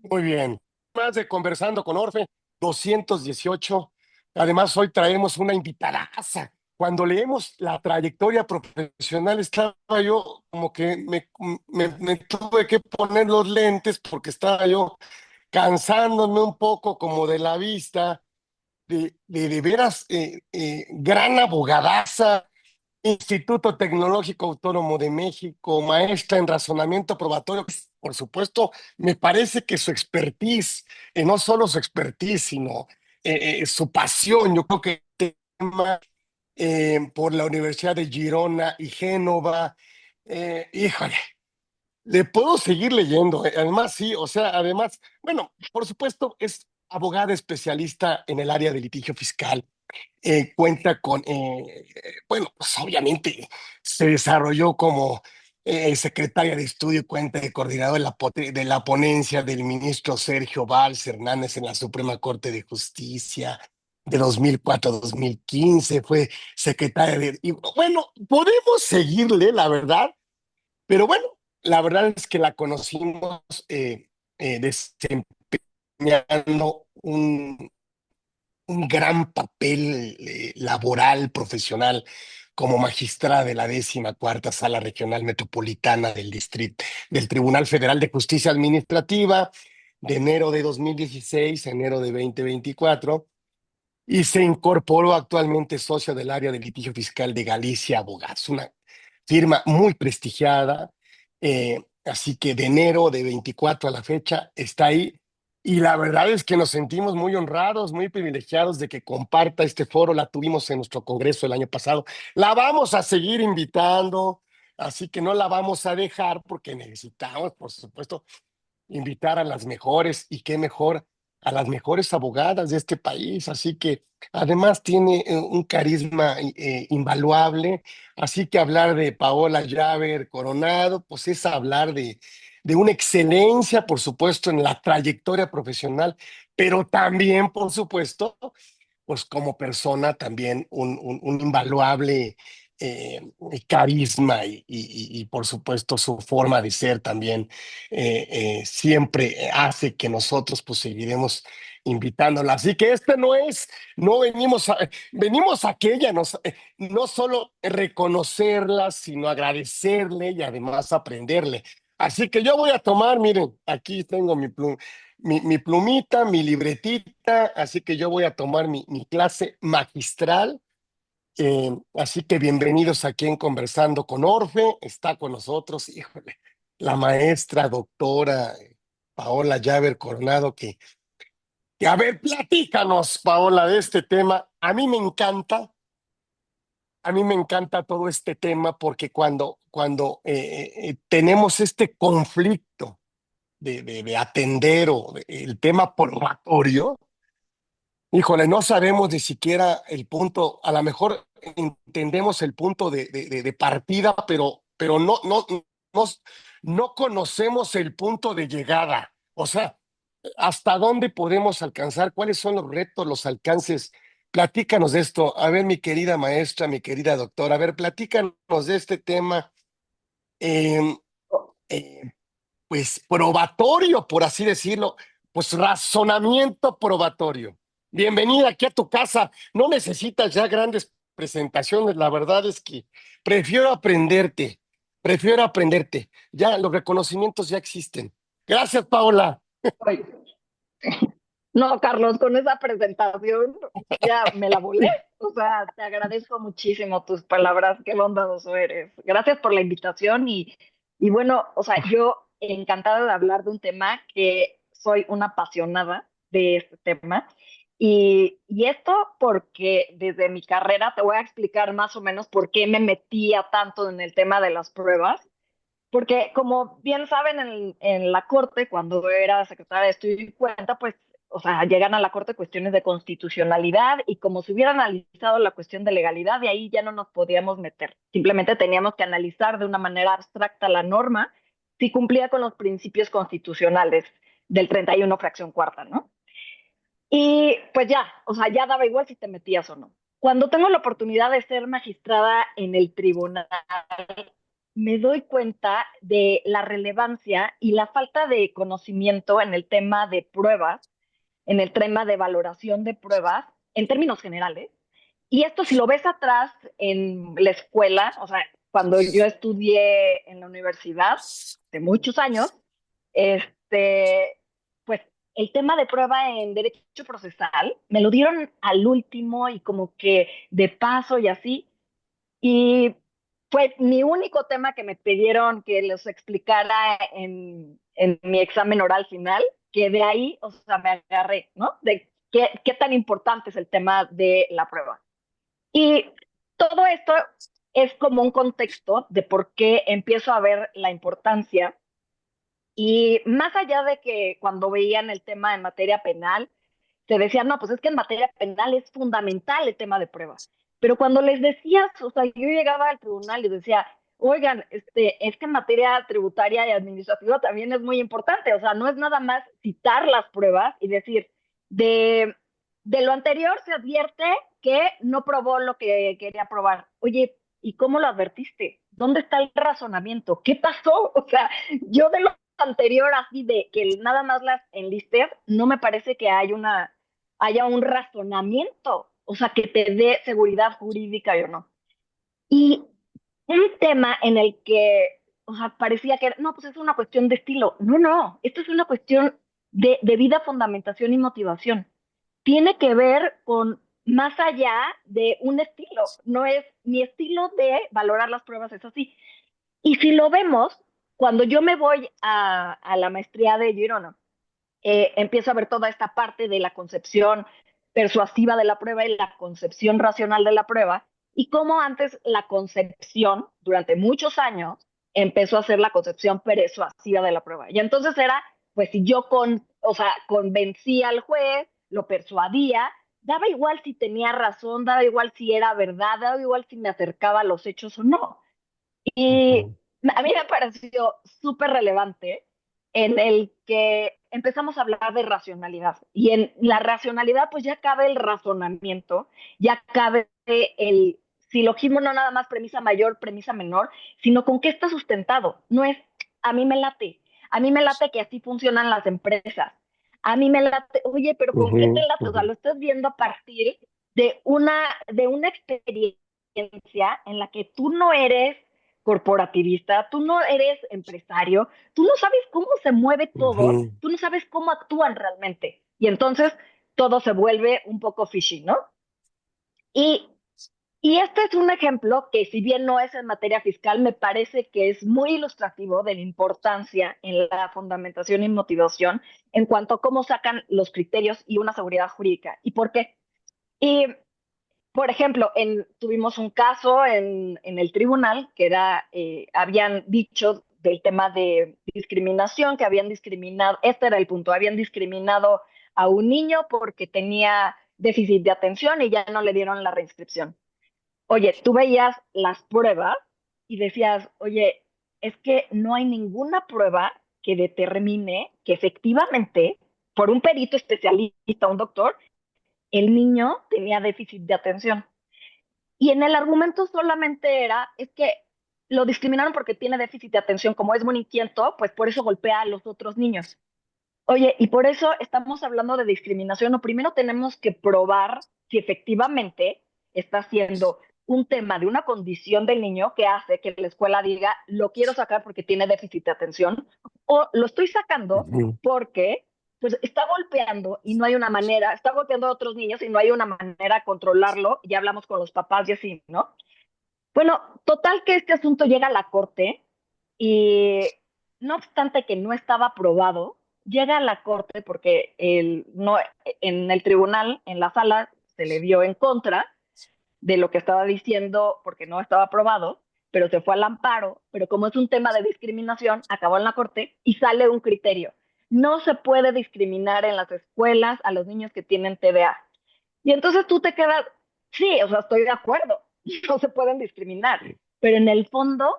Muy bien. Más de Conversando con Orfe, 218. Además, hoy traemos una invitadaza. Cuando leemos la trayectoria profesional, estaba yo como que me tuve que poner los lentes porque estaba yo cansándome un poco como de la vista, de veras, gran abogadaza. Instituto Tecnológico Autónomo de México, maestra en razonamiento probatorio. Por supuesto, me parece que su expertise, no solo su expertise, sino su pasión, yo creo que el tema por la Universidad de Girona y Génova, híjole, le puedo seguir leyendo. Además, sí, o sea, además, bueno, por supuesto, es abogada especialista en el área de litigio fiscal. Cuenta con, bueno, pues obviamente se desarrolló como secretaria de estudio y cuenta de coordinador de la ponencia del ministro Sergio Valls Hernández en la Suprema Corte de Justicia de 2004 a 2015, fue secretaria de... Y bueno, podemos seguirle, la verdad, pero bueno, la verdad es que la conocimos desempeñando un gran papel laboral, profesional, como magistrada de la 14ª Sala Regional Metropolitana del Distrito del Tribunal Federal de Justicia Administrativa, de enero de 2016 a enero de 2024, y se incorporó actualmente socio del área de litigio fiscal de Galicia Abogados, una firma muy prestigiada. Así que de enero de 24 a la fecha está ahí. Y la verdad es que nos sentimos muy honrados, muy privilegiados de que comparta este foro. La tuvimos en nuestro congreso el año pasado. La vamos a seguir invitando, así que no la vamos a dejar porque necesitamos, por supuesto, invitar a las mejores, y qué mejor, a las mejores abogadas de este país. Así que además tiene un carisma invaluable. Así que hablar de Paola Llaver Coronado, pues es hablar de una excelencia, por supuesto, en la trayectoria profesional, pero también, por supuesto, pues como persona también un invaluable eh, carisma y por supuesto su forma de ser también siempre hace que nosotros pues seguiremos invitándola. Así que no venimos venimos a que ella no solo reconocerla, sino agradecerle y además aprenderle. Así que yo voy a tomar, miren, aquí tengo mi plumita, mi libretita, así que yo voy a tomar mi clase magistral. Así que bienvenidos aquí en Conversando con Orfe. Está con nosotros, híjole, la maestra doctora Paola Llaver Coronado, que a ver, platícanos, Paola, de este tema. A mí me encanta todo este tema porque cuando tenemos este conflicto de atender el tema probatorio. Híjole, no sabemos ni siquiera el punto, a lo mejor entendemos el punto de partida, pero no, no conocemos el punto de llegada. O sea, ¿hasta dónde podemos alcanzar? ¿Cuáles son los retos, los alcances? Platícanos de esto. A ver, mi querida maestra, mi querida doctora, a ver, platícanos de este tema. eh, eh, pues probatorio, por así decirlo, pues razonamiento probatorio. Bienvenida aquí a tu casa. No necesitas ya grandes presentaciones, la verdad es que prefiero aprenderte, prefiero aprenderte. Ya los reconocimientos ya existen. Gracias, Paola. Ay, no, Carlos, con esa presentación ya me la volé. O sea, te agradezco muchísimo tus palabras, qué bondadoso eres. Gracias por la invitación y bueno, o sea, yo encantada de hablar de un tema que soy una apasionada de este tema. Y esto porque desde mi carrera te voy a explicar más o menos por qué me metía tanto en el tema de las pruebas. Porque como bien saben, en la Corte, cuando era secretaria de Estudio y Cuenta, pues, o sea, llegan a la Corte cuestiones de constitucionalidad y como se hubiera analizado la cuestión de legalidad, de ahí ya no nos podíamos meter. Simplemente teníamos que analizar de una manera abstracta la norma si cumplía con los principios constitucionales del 31 fracción cuarta, ¿no? Y pues ya, o sea, ya daba igual si te metías o no. Cuando tengo la oportunidad de ser magistrada en el tribunal me doy cuenta de la relevancia y la falta de conocimiento en el tema de pruebas, en el tema de valoración de pruebas, en términos generales. Y esto si lo ves atrás en la escuela, o sea, cuando yo estudié en la universidad, de muchos años, este, pues el tema de prueba en derecho procesal me lo dieron al último y como que de paso y así. Y fue mi único tema que me pidieron que les explicara en mi examen oral final, que de ahí, o sea, me agarré, ¿no? De qué tan importante es el tema de la prueba. Y todo esto es como un contexto de por qué empiezo a ver la importancia. Y más allá de que cuando veían el tema en materia penal, te decían, no, pues es que en materia penal es fundamental el tema de prueba. Pero cuando les decías, o sea, yo llegaba al tribunal y decía, oigan, es que en materia tributaria y administrativa también es muy importante, o sea, no es nada más citar las pruebas y decir, de, de lo anterior se advierte que no probó lo que quería probar. Oye, ¿y cómo lo advertiste? ¿Dónde está el razonamiento? ¿Qué pasó? O sea, yo de lo anterior así de que nada más las enlistes, no me parece que haya un razonamiento, o sea, que te dé seguridad jurídica o no. Y un tema en el que, o sea, parecía que, no, pues es una cuestión de estilo. No, no, esto es una cuestión de debida fundamentación y motivación. Tiene que ver con más allá de un estilo. No es mi estilo de valorar las pruebas, es así. Y si lo vemos, cuando yo me voy a la maestría de Girona, empiezo a ver toda esta parte de la concepción persuasiva de la prueba y la concepción racional de la prueba, y cómo antes la concepción, durante muchos años, empezó a ser la concepción persuasiva de la prueba. Y entonces era, pues si yo o sea, convencía al juez, lo persuadía, daba igual si tenía razón, daba igual si era verdad, daba igual si me acercaba a los hechos o no. Y Ujú, a mí me pareció súper relevante en el que empezamos a hablar de racionalidad. Y en la racionalidad, pues ya cabe el razonamiento, ya cabe el silogismo, no nada más premisa mayor, premisa menor, sino con qué está sustentado. No es, a mí me late que así funcionan las empresas. A mí me late, oye, pero ¿con qué te ujú, late? O sea, ujú, lo estás viendo a partir de una experiencia en la que tú no eres corporativista, tú no eres empresario, tú no sabes cómo se mueve todo, ujú. tú no sabes cómo actúan realmente. Y entonces todo se vuelve un poco fishy, ¿no? Y, y este es un ejemplo que si bien no es en materia fiscal, me parece que es muy ilustrativo de la importancia en la fundamentación y motivación en cuanto a cómo sacan los criterios y una seguridad jurídica. ¿Y por qué? Y por ejemplo, tuvimos un caso en el tribunal que habían dicho del tema de discriminación, que habían discriminado, este era el punto, habían discriminado a un niño porque tenía déficit de atención y ya no le dieron la reinscripción. Oye, tú veías las pruebas y decías, oye, es que no hay ninguna prueba que determine que efectivamente, por un perito especialista, un doctor, el niño tenía déficit de atención. Y en el argumento solamente es que lo discriminaron porque tiene déficit de atención, como es muy inquieto, pues por eso golpea a los otros niños. Oye, y por eso estamos hablando de discriminación. O primero tenemos que probar si efectivamente está siendo un tema de una condición del niño que hace que la escuela diga, lo quiero sacar porque tiene déficit de atención, o lo estoy sacando Ujú. porque pues está golpeando y no hay una manera, está golpeando a otros niños y no hay una manera de controlarlo, ya hablamos con los papás y así, ¿no? Bueno, total que este asunto llega a la corte y no obstante que no estaba aprobado, llega a la corte porque no, en el tribunal, en la sala, se le vio en contra de lo que estaba diciendo porque no estaba aprobado, pero se fue al amparo, pero como es un tema de discriminación, acabó en la corte y sale un criterio. No se puede discriminar en las escuelas a los niños que tienen TDA. Y entonces tú te quedas, sí, o sea, estoy de acuerdo, no se pueden discriminar, pero en el fondo,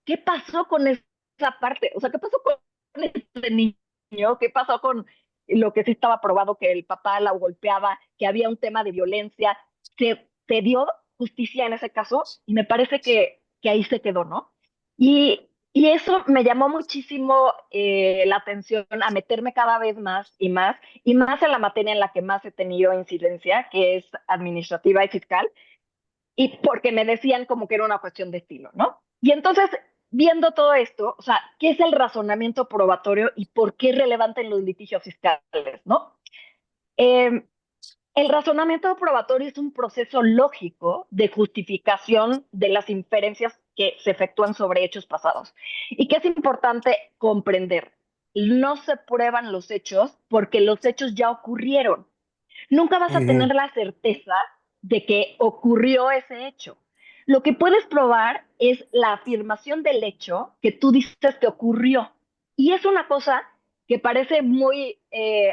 ¿qué pasó con esa parte? O sea, ¿qué pasó con ese niño? ¿Qué pasó con lo que sí estaba probado, que el papá la golpeaba, que había un tema de violencia? Se dio justicia en ese caso y me parece que ahí se quedó, ¿no? Y eso me llamó muchísimo la atención a meterme cada vez más y más en la materia en la que más he tenido incidencia, que es administrativa y fiscal, y porque me decían como que era una cuestión de estilo, ¿no? Y entonces, viendo todo esto, o sea, ¿qué es el razonamiento probatorio y por qué es relevante en los litigios fiscales, ¿no? Eh, el razonamiento probatorio es un proceso lógico de justificación de las inferencias que se efectúan sobre hechos pasados y que es importante comprender. No se prueban los hechos porque los hechos ya ocurrieron. Nunca vas a tener Ujú, la certeza de que ocurrió ese hecho. Lo que puedes probar es la afirmación del hecho que tú dices que ocurrió. Y es una cosa que parece muy,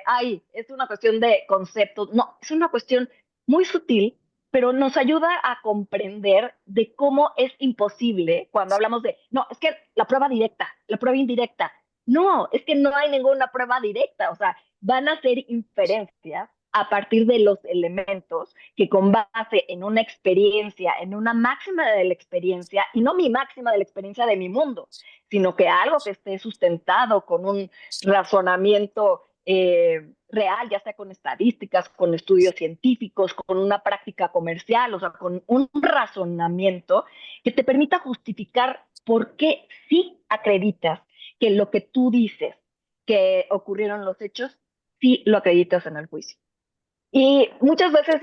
ay, es una cuestión de conceptos. No, es una cuestión muy sutil, pero nos ayuda a comprender de cómo es imposible cuando hablamos de, no, es que la prueba directa, la prueba indirecta. No, es que no hay ninguna prueba directa, o sea, van a ser inferencias a partir de los elementos que con base en una experiencia, en una máxima de la experiencia, y no mi máxima de la experiencia de mi mundo, sino que algo que esté sustentado con un razonamiento real, ya sea con estadísticas, con estudios científicos, con una práctica comercial, o sea, con un razonamiento que te permita justificar por qué sí acreditas que lo que tú dices que ocurrieron los hechos, sí lo acreditas en el juicio. Y muchas veces,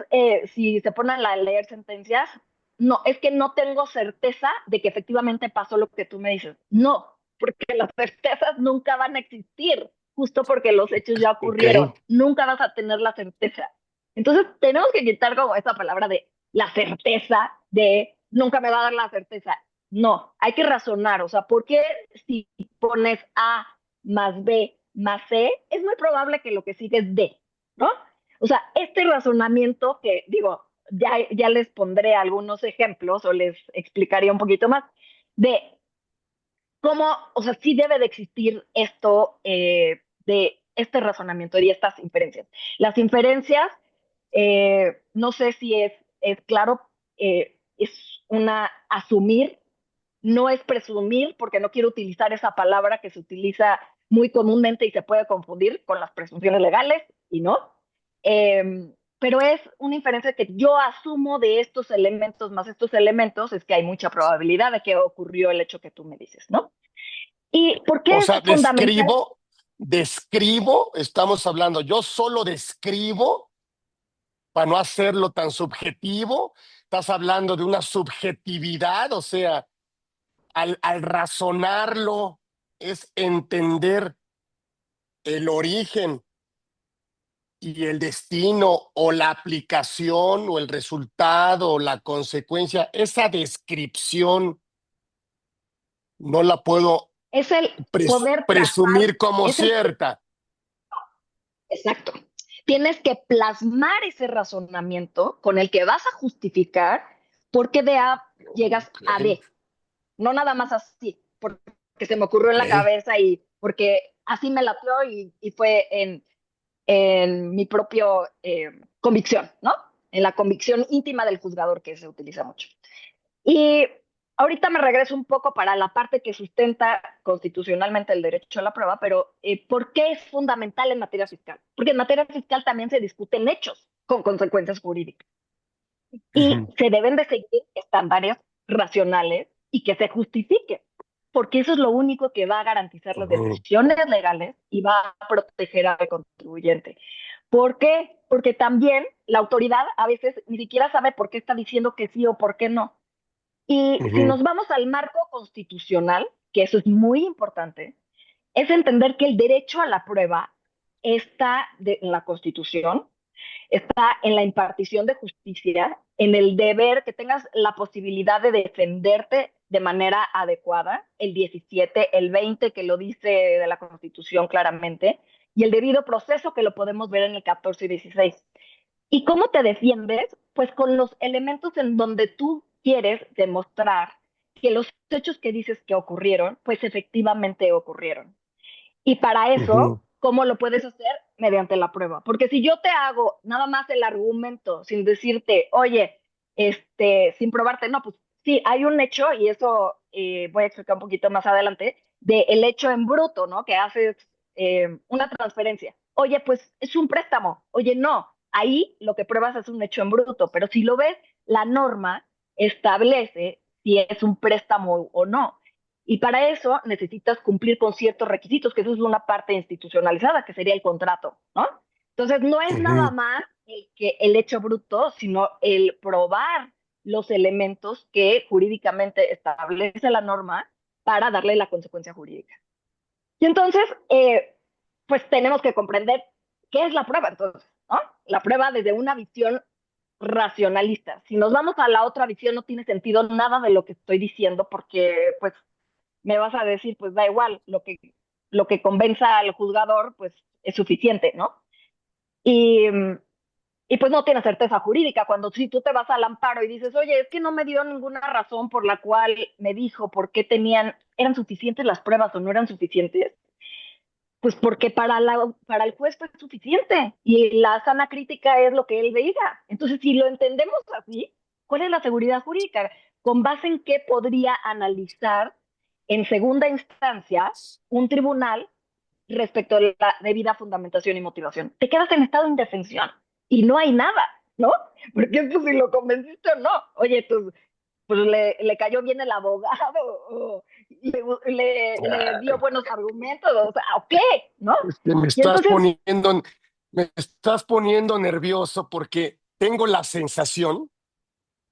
si se ponen a leer sentencias, no, es que no tengo certeza de que efectivamente pasó lo que tú me dices. No, porque las certezas nunca van a existir, justo porque los hechos ya ok. ocurrieron. Nunca vas a tener la certeza. Entonces, tenemos que quitar como esa palabra de la certeza, de nunca me va a dar la certeza. No, hay que razonar. O sea, ¿por qué si pones A más B más C, es muy probable que lo que sigue es D, ¿no? O sea, este razonamiento que digo, ya les pondré algunos ejemplos o les explicaría un poquito más de cómo, o sea, sí debe de existir esto de este razonamiento y estas inferencias. Las inferencias, no sé si es claro, es una asumir, no es presumir, porque no quiero utilizar esa palabra que se utiliza muy comúnmente y se puede confundir con las presunciones legales y no. Pero es una inferencia que yo asumo de estos elementos más estos elementos, es que hay mucha probabilidad de que ocurrió el hecho que tú me dices, ¿no? ¿Y por O qué es sea, fundamental? describo, estamos hablando, yo solo describo para no hacerlo tan subjetivo, estás hablando de una subjetividad, o sea, al razonarlo es entender el origen y el destino o la aplicación o el resultado o la consecuencia, esa descripción no la puedo Es el poder plasmar, presumir como es el, cierta. exacto. Tienes que plasmar ese razonamiento con el que vas a justificar por qué de A llegas Ok, a D. No nada más así, porque se me ocurrió en la ok. cabeza y porque así me latió y fue en mi propio convicción, ¿no? En la convicción íntima del juzgador que se utiliza mucho. Y ahorita me regreso un poco para la parte que sustenta constitucionalmente el derecho a la prueba, pero ¿por qué es fundamental en materia fiscal? Porque en materia fiscal también se discuten hechos con consecuencias jurídicas y Ujú, se deben de seguir estándares racionales y que se justifiquen, porque eso es lo único que va a garantizar las ujú, decisiones legales y va a proteger al contribuyente. ¿Por qué? Porque también la autoridad a veces ni siquiera sabe por qué está diciendo que sí o por qué no. Y si ujú, nos vamos al marco constitucional, que eso es muy importante, es entender que el derecho a la prueba está en la Constitución, está en la impartición de justicia, en el deber que tengas la posibilidad de defenderte de manera adecuada, el 17, el 20 que lo dice de la Constitución claramente, y el debido proceso que lo podemos ver en el 14 y 16. ¿Y cómo te defiendes? Pues con los elementos en donde tú quieres demostrar que los hechos que dices que ocurrieron, pues efectivamente ocurrieron. Y para eso, ujú. ¿cómo lo puedes hacer? Mediante la prueba. Porque si yo te hago nada más el argumento sin decirte, oye, sin probarte, no, pues sí, hay un hecho, y eso voy a explicar un poquito más adelante, de el hecho en bruto, ¿no? Que haces una transferencia. Oye, pues es un préstamo. Oye, no, ahí lo que pruebas es un hecho en bruto, pero si lo ves, la norma establece si es un préstamo o no. Y para eso necesitas cumplir con ciertos requisitos, que eso es una parte institucionalizada, que sería el contrato, ¿no? Entonces, no es nada Ujú. más el hecho bruto, sino el probar los elementos que jurídicamente establece la norma para darle la consecuencia jurídica. Y entonces, pues tenemos que comprender qué es la prueba, entonces, ¿no? La prueba desde una visión racionalista. Si nos vamos a la otra visión, no tiene sentido nada de lo que estoy diciendo porque, pues, me vas a decir, pues da igual, lo que convenza al juzgador, pues es suficiente, ¿no? Y, y pues no tiene certeza jurídica. Cuando si tú te vas al amparo y dices, oye, es que no me dio ninguna razón por la cual me dijo por qué eran suficientes las pruebas o no eran suficientes, pues porque para el juez fue suficiente y la sana crítica es lo que él veía. Entonces, si lo entendemos así, ¿cuál es la seguridad jurídica? ¿Con base en qué podría analizar en segunda instancia un tribunal respecto a la debida fundamentación y motivación? Te quedas en estado de indefensión y no hay nada, ¿no? Porque pues, si lo convenciste o no, oye, pues le cayó bien el abogado, o le dio Ah, buenos argumentos, o sea, ¿o qué? ¿No? es que Y entonces, me estás poniendo nervioso porque tengo la sensación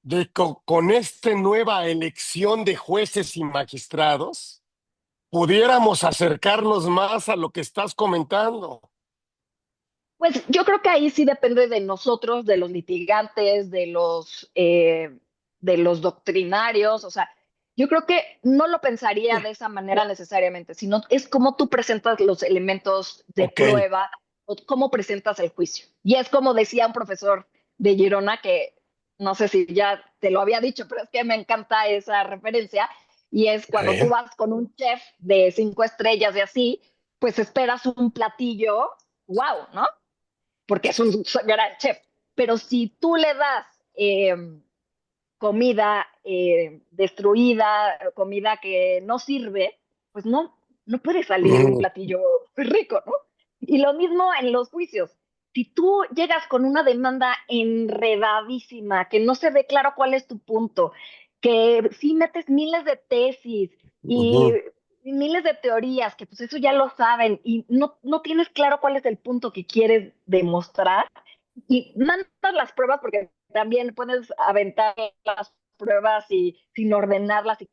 de que con esta nueva elección de jueces y magistrados pudiéramos acercarnos más a lo que estás comentando. pues yo creo que ahí sí depende de nosotros, de los litigantes, de los doctrinarios, o sea, yo creo que no lo pensaría de esa manera necesariamente, sino es cómo tú presentas los elementos de Ok. prueba o cómo presentas el juicio. Y es como decía un profesor de Girona, que no sé si ya te lo había dicho, pero es que me encanta esa referencia, y es A cuando tú ver. vas con un chef de 5 estrellas y así, pues esperas un platillo, wow, ¿no? Porque es un gran chef. Pero si tú le das comida destruida, comida que no sirve, pues no puede salir un Mm, platillo rico, ¿no? Y lo mismo en los juicios. Si tú llegas con una demanda enredadísima, que no se ve claro cuál es tu punto, que sí metes miles de tesis y ujú. miles de teorías, que pues eso ya lo saben, y no tienes claro cuál es el punto que quieres demostrar, y mandas las pruebas porque también puedes aventar las pruebas y sin ordenarlas y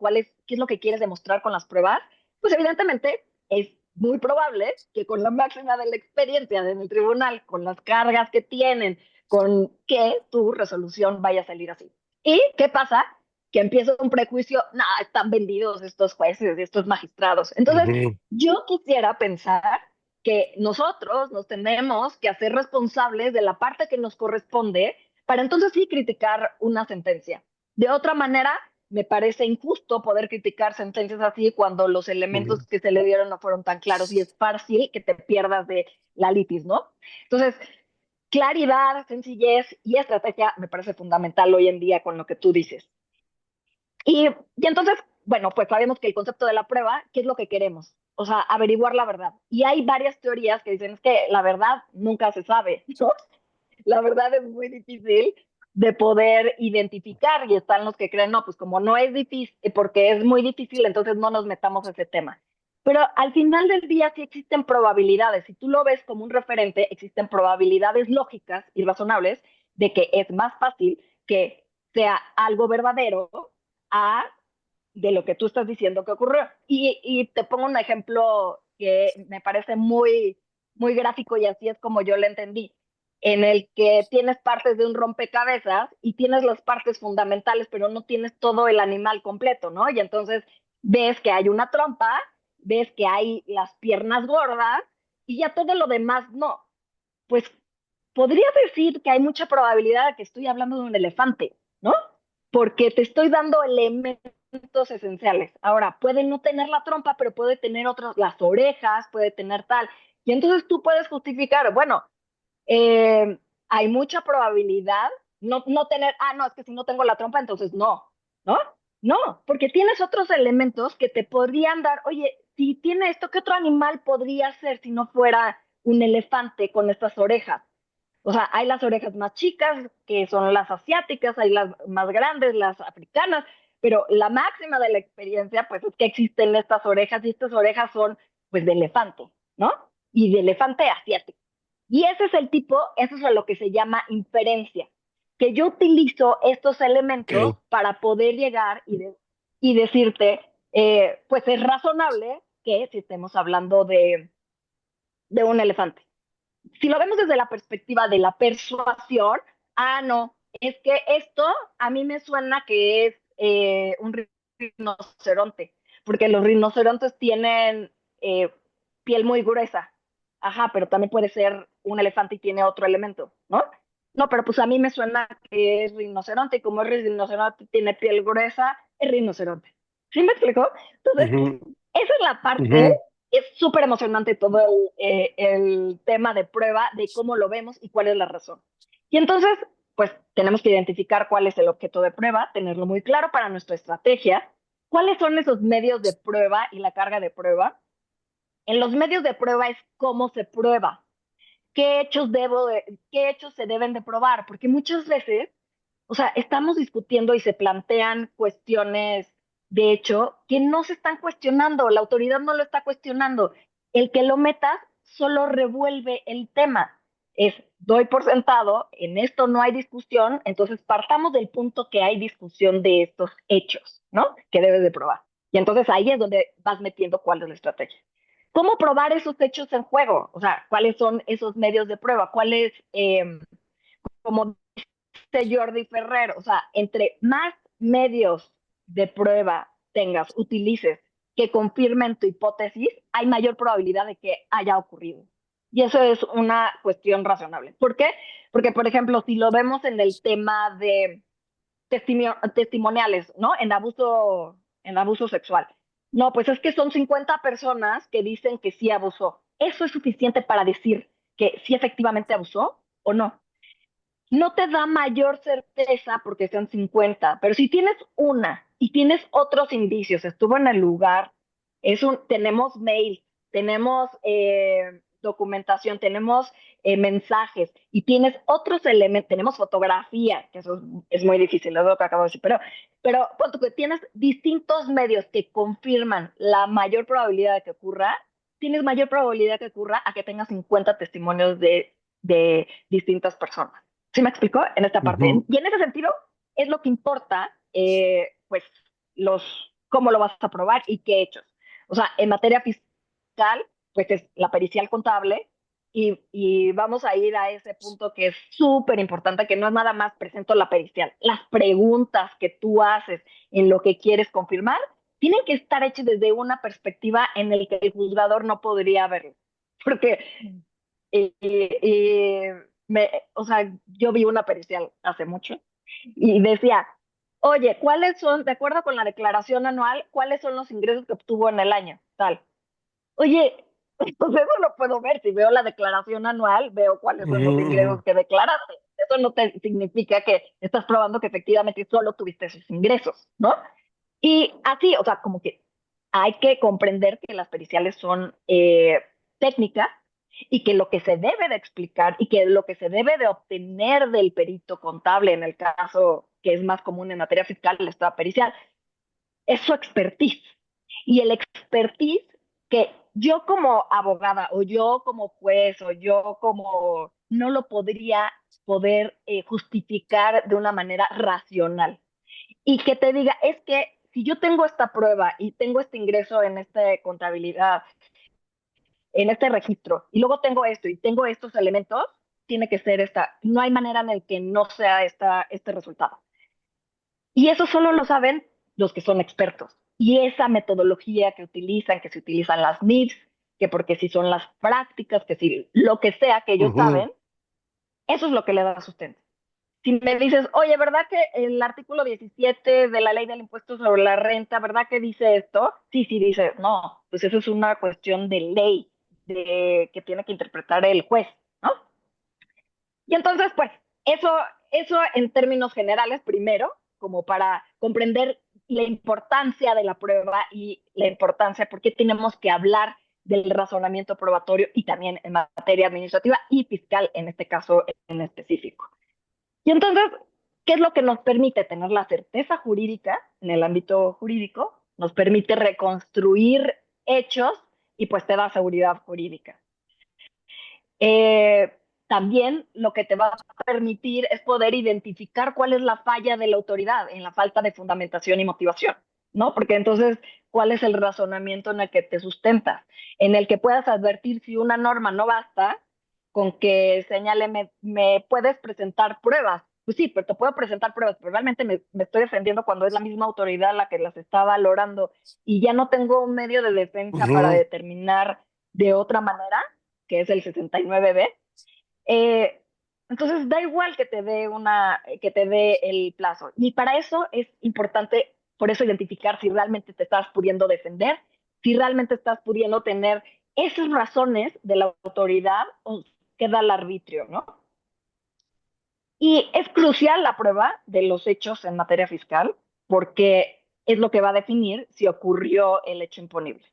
qué es lo que quieres demostrar con las pruebas, pues evidentemente es muy probable que con la máxima de la experiencia en el tribunal, con las cargas que tienen, con que tu resolución vaya a salir así. ¿Y qué pasa? Que empieza un prejuicio, no, están vendidos estos jueces, estos magistrados. Entonces, Ujú. yo quisiera pensar que nosotros nos tenemos que hacer responsables de la parte que nos corresponde para entonces sí criticar una sentencia. De otra manera, me parece injusto poder criticar sentencias así cuando los Ujú. elementos que se le dieron no fueron tan claros y es fácil que te pierdas de la litis, ¿no? Entonces, claridad, sencillez y estrategia me parece fundamental hoy en día con lo que tú dices. Y entonces, bueno, pues sabemos que el concepto de la prueba, ¿qué es lo que queremos? O sea, averiguar la verdad. Y hay varias teorías que dicen es que la verdad nunca se sabe, ¿no? La verdad es muy difícil de poder identificar y están los que creen, no, pues como no es difícil, porque es muy difícil, entonces no nos metamos a ese tema. Pero al final del día sí existen probabilidades. Si tú lo ves como un referente, existen probabilidades lógicas y razonables de que es más fácil que sea algo verdadero a de lo que tú estás diciendo que ocurrió. Y te pongo un ejemplo que me parece muy gráfico y así es como yo lo entendí, en el que tienes partes de un rompecabezas y tienes las partes fundamentales, pero no tienes todo el animal completo, ¿no? Y entonces ves que hay una trompa, ves que hay las piernas gordas y ya todo lo demás no. Pues podrías decir que hay mucha probabilidad de que estoy hablando de un elefante, ¿no? Porque te estoy dando elementos esenciales. Ahora, puede no tener la trompa, pero puede tener otras, las orejas, puede tener tal. Y entonces tú puedes justificar, bueno, hay mucha probabilidad no tener, no, es que si no tengo la trompa, entonces no, ¿no? No, porque tienes otros elementos que te podrían dar, oye, si tiene esto, ¿qué otro animal podría ser si no fuera un elefante con estas orejas? O sea, hay las orejas más chicas, que son las asiáticas, hay las más grandes, las africanas, pero la máxima de la experiencia, pues es que existen estas orejas y estas orejas son, pues, de elefante, ¿no? Y de elefante asiático. Y ese es el tipo, eso es a lo que se llama inferencia, que yo utilizo estos elementos Ok, para poder llegar y decirte, pues es razonable que si estemos hablando de un elefante. Si lo vemos desde la perspectiva de la persuasión, no, es que esto a mí me suena que es un rinoceronte, porque los rinocerontes tienen piel muy gruesa, ajá, pero también puede ser un elefante y tiene otro elemento, ¿no? No, pero pues a mí me suena que es rinoceronte y como es rinoceronte tiene piel gruesa, es rinoceronte. ¿Sí me explico? Entonces, ujú, esa es la parte, ujú, es súper emocionante todo el tema de prueba, de cómo lo vemos y cuál es la razón. Y entonces, pues tenemos que identificar cuál es el objeto de prueba, tenerlo muy claro para nuestra estrategia, cuáles son esos medios de prueba y la carga de prueba. En los medios de prueba es cómo se prueba, qué hechos se deben de probar, porque muchas veces, o sea, estamos discutiendo y se plantean cuestiones de hecho que no se están cuestionando, la autoridad no lo está cuestionando. El que lo metas solo revuelve el tema. Es, doy por sentado, en esto no hay discusión, entonces partamos del punto que hay discusión de estos hechos, ¿no? Que debes de probar. Y entonces ahí es donde vas metiendo cuál es la estrategia. ¿Cómo probar esos hechos en juego? O sea, ¿cuáles son esos medios de prueba? ¿Cuáles, como dice Jordi Ferrer, o sea, entre más medios de prueba tengas, utilices, que confirmen tu hipótesis, hay mayor probabilidad de que haya ocurrido. Y eso es una cuestión razonable. ¿Por qué? Porque, por ejemplo, si lo vemos en el tema de testimoniales, ¿no? En abuso sexual. No, pues es que son 50 personas que dicen que sí abusó. ¿Eso es suficiente para decir que sí efectivamente abusó o no? No te da mayor certeza porque sean 50, pero si tienes una y tienes otros indicios, estuvo en el lugar, tenemos mail, tenemos documentación, tenemos mensajes y tienes otros elementos, tenemos fotografía, que eso es muy difícil, es lo que acabo de decir, pero cuando tienes distintos medios que confirman la mayor probabilidad de que ocurra, tienes mayor probabilidad de que ocurra a que tengas 50 testimonios de distintas personas. ¿Sí me explico? En esta parte. ujú. Y en ese sentido, es lo que importa, pues, cómo lo vas a probar y qué hechos. O sea, en materia fiscal, pues es la pericial contable y vamos a ir a ese punto que es súper importante, que no es nada más presento la pericial. Las preguntas que tú haces en lo que quieres confirmar tienen que estar hechas desde una perspectiva en la que el juzgador no podría verlo. Porque o sea, yo vi una pericial hace mucho y decía, oye, ¿cuáles son, de acuerdo con la declaración anual, cuáles son los ingresos que obtuvo en el año? Tal. Oye, pues eso lo puedo ver. Si veo la declaración anual, veo cuáles son Ujú, los ujú. ingresos que declaraste. Eso no te significa que estás probando que efectivamente solo tuviste esos ingresos, ¿no? Y así, o sea, como que hay que comprender que las periciales son técnicas y que lo que se debe de explicar y que lo que se debe de obtener del perito contable, en el caso que es más común en materia fiscal, el estado pericial, es su expertise. Y el expertise que yo como abogada o yo como juez o yo como no lo podría poder justificar de una manera racional y que te diga, es que si yo tengo esta prueba y tengo este ingreso en esta contabilidad, en este registro, y luego tengo esto y tengo estos elementos, tiene que ser esta, no hay manera en el que no sea este resultado. Y eso solo lo saben los que son expertos. Y esa metodología que se utilizan las MIPS, que porque si son las prácticas, que si lo que sea que ellos Ujú. saben, eso es lo que le da sustento. Si me dices, oye, ¿verdad que el artículo 17 de la ley del impuesto sobre la renta, ¿verdad que dice esto? Sí, sí, dice, no, pues eso es una cuestión de ley que tiene que interpretar el juez, ¿no? Y entonces, pues, eso en términos generales, primero, como para comprender la importancia de la prueba y la importancia, por qué tenemos que hablar del razonamiento probatorio y también en materia administrativa y fiscal, en este caso en específico. Y entonces, ¿qué es lo que nos permite tener la certeza jurídica en el ámbito jurídico? Nos permite reconstruir hechos y pues te da seguridad jurídica. Eh, También lo que te va a permitir es poder identificar cuál es la falla de la autoridad en la falta de fundamentación y motivación, ¿no? Porque entonces, ¿cuál es el razonamiento en el que te sustentas? En el que puedas advertir si una norma no basta con que señale, me puedes presentar pruebas. Pues sí, pero te puedo presentar pruebas, pero realmente me estoy defendiendo cuando es la misma autoridad la que las está valorando y ya no tengo un medio de defensa para Ujú, determinar de otra manera, que es el 69B. Eh, entonces da igual que te dé el plazo. Y para eso es importante, por eso, identificar si realmente te estás pudiendo defender, si realmente estás pudiendo tener esas razones de la autoridad o queda al arbitrio, ¿no? Y es crucial la prueba de los hechos en materia fiscal porque es lo que va a definir si ocurrió el hecho imponible.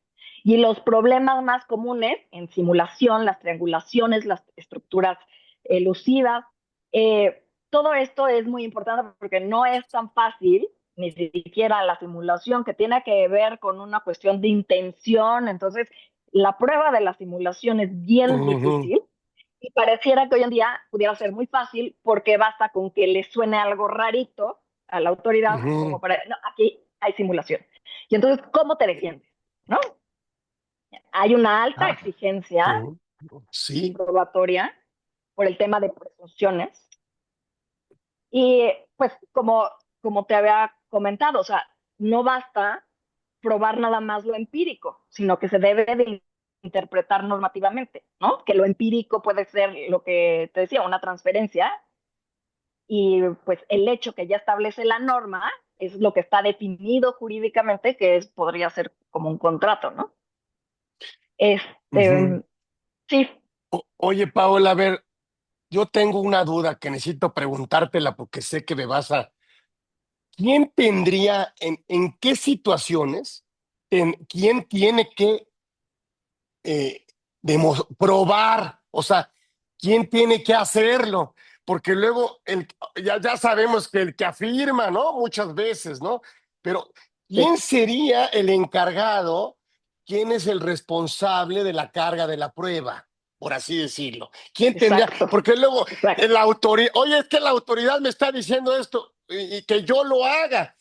Y los problemas más comunes en simulación, las triangulaciones, las estructuras elusivas, todo esto es muy importante porque no es tan fácil, ni siquiera la simulación, que tiene que ver con una cuestión de intención. Entonces, la prueba de la simulación es bien ujú, difícil y pareciera que hoy en día pudiera ser muy fácil porque basta con que le suene algo rarito a la autoridad como ujú. para, no, aquí hay simulación. Y entonces, ¿cómo te defiendes? ¿No? Hay una alta Ah, exigencia ujú. Sí. probatoria por el tema de presunciones. Y pues como te había comentado, o sea, no basta probar nada más lo empírico, sino que se debe de interpretar normativamente, ¿no? Que lo empírico puede ser lo que te decía, una transferencia, y pues el hecho que ya establece la norma es lo que está definido jurídicamente, que es, podría ser como un contrato, ¿no? Ujú. Este, sí, Oye, Paola, a ver, yo tengo una duda que necesito preguntártela porque sé que me vas a... ¿Quién tendría, en qué situaciones, quién tiene que eh, probar? O sea, ¿quién tiene que hacerlo? Porque luego ya sabemos que el que afirma, ¿no? Muchas veces, ¿no? Pero sí, ¿quién sería el encargado? ¿Quién es el responsable de la carga de la prueba? Por así decirlo. ¿Quién tendría? exacto, Porque luego exacto. la autoridad, oye, es que la autoridad me está diciendo esto y que yo lo haga.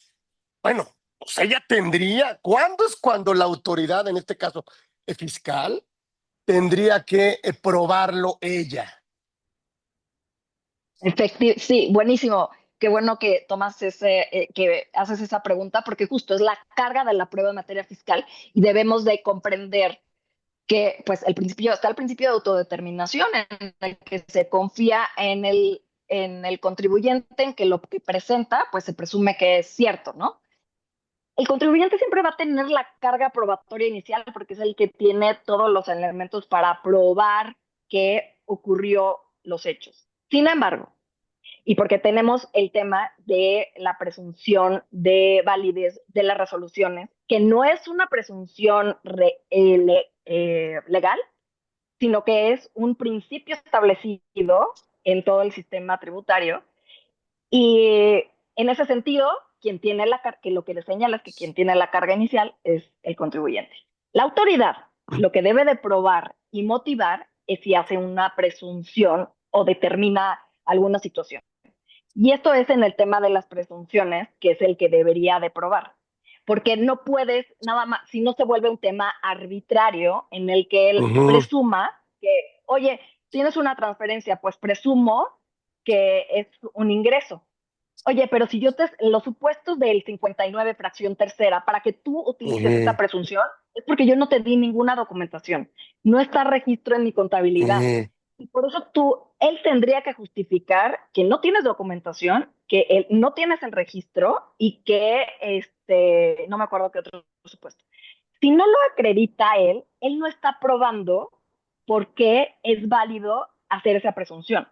Bueno, pues ella tendría, ¿cuándo es cuando la autoridad, en este caso fiscal, tendría que probarlo ella? Sí, buenísimo. Qué bueno que tomas que haces esa pregunta, porque justo es la carga de la prueba en materia fiscal y debemos de comprender que, pues, está el principio de autodeterminación en el que se confía en el contribuyente, en que lo que presenta, pues, se presume que es cierto, ¿no? El contribuyente siempre va a tener la carga probatoria inicial porque es el que tiene todos los elementos para probar que ocurrió los hechos. Sin embargo, y porque tenemos el tema de la presunción de validez de las resoluciones, que no es una presunción legal, sino que es un principio establecido en todo el sistema tributario. Y en ese sentido, que lo que le señala es que quien tiene la carga inicial es el contribuyente. La autoridad lo que debe de probar y motivar es si hace una presunción o determina alguna situación. Y esto es en el tema de las presunciones, que es el que debería de probar. Porque no puedes, nada más, si no se vuelve un tema arbitrario en el que él Ujú, presuma que, oye, tienes una transferencia, pues presumo que es un ingreso. Oye, pero si los supuestos del 59 fracción tercera, para que tú utilices esta ujú, presunción, es porque yo no te di ninguna documentación. No está registro en mi contabilidad. ujú, Y por eso él tendría que justificar que no tienes documentación, que él, no tienes el registro y que, no me acuerdo qué otro supuesto. Si no lo acredita él no está probando por qué es válido hacer esa presunción.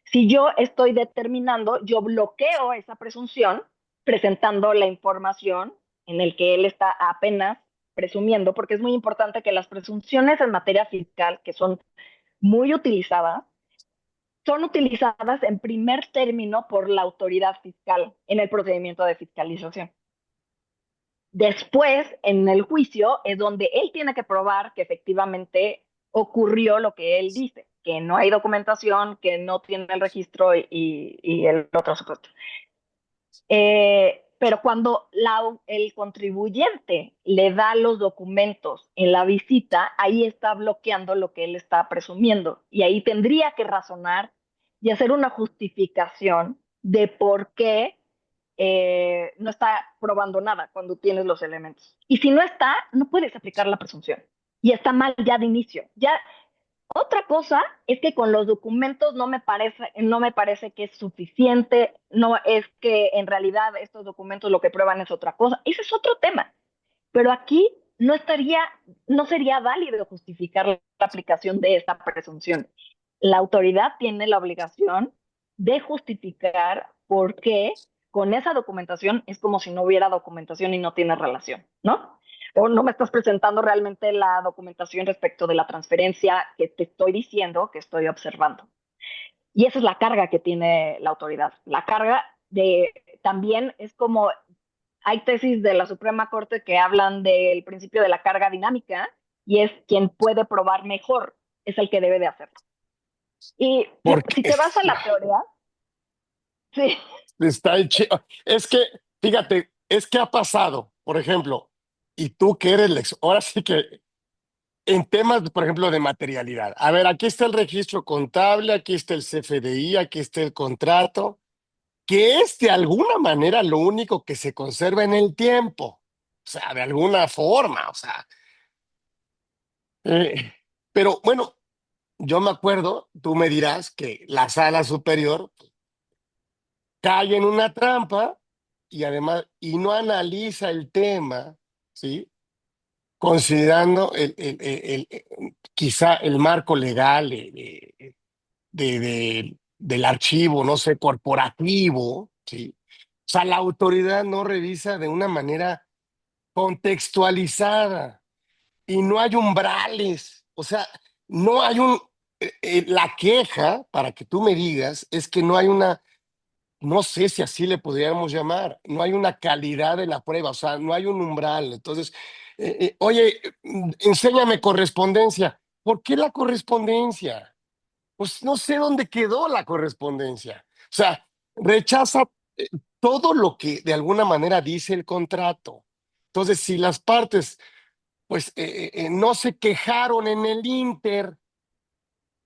Si yo estoy determinando, yo bloqueo esa presunción, presentando la información en el que él está apenas presumiendo, porque es muy importante que las presunciones en materia fiscal, que son muy utilizadas, son utilizadas en primer término por la autoridad fiscal en el procedimiento de fiscalización. Después, en el juicio, es donde él tiene que probar que efectivamente ocurrió lo que él dice, que no hay documentación, que no tiene el registro y el otro supuesto. Pero cuando el contribuyente le da los documentos en la visita, ahí está bloqueando lo que él está presumiendo y ahí tendría que razonar y hacer una justificación de por qué no está probando nada cuando tienes los elementos. Y si no está, no puedes aplicar la presunción. Y está mal ya de inicio. Ya otra cosa es que con los documentos no me parece que es suficiente, no es que en realidad estos documentos lo que prueban es otra cosa. Ese es otro tema. Pero aquí no sería válido justificar la aplicación de esta presunción. La autoridad tiene la obligación de justificar por qué con esa documentación es como si no hubiera documentación y no tiene relación, ¿no? O no me estás presentando realmente la documentación respecto de la transferencia que te estoy diciendo, que estoy observando. Y esa es la carga que tiene la autoridad. La carga de también es como hay tesis de la Suprema Corte que hablan del principio de la carga dinámica y es quien puede probar mejor, es el que debe de hacerlo. Y Porque si te vas a la teoría, sí, está hecho. Es que, fíjate, es que ha pasado, por ejemplo, y tú que eres ahora sí que en temas, por ejemplo, de materialidad. A ver, aquí está el registro contable, aquí está el CFDI, aquí está el contrato, que es de alguna manera lo único que se conserva en el tiempo. O sea, de alguna forma, o sea. eh, pero bueno, yo me acuerdo, tú me dirás que la sala superior cae en una trampa y además, y no analiza el tema, ¿sí? Considerando quizá el marco legal del archivo, no sé, corporativo, ¿sí? O sea, la autoridad no revisa de una manera contextualizada y no hay umbrales, o sea, no hay la queja, para que tú me digas, es que no hay una, no sé si así le podríamos llamar, no hay una calidad de la prueba, o sea, no hay un umbral. Entonces, oye, enséñame correspondencia. ¿Por qué la correspondencia? Pues no sé dónde quedó la correspondencia. O sea, rechaza eh, todo lo que de alguna manera dice el contrato. Entonces, si las partes, pues, no se quejaron en el Inter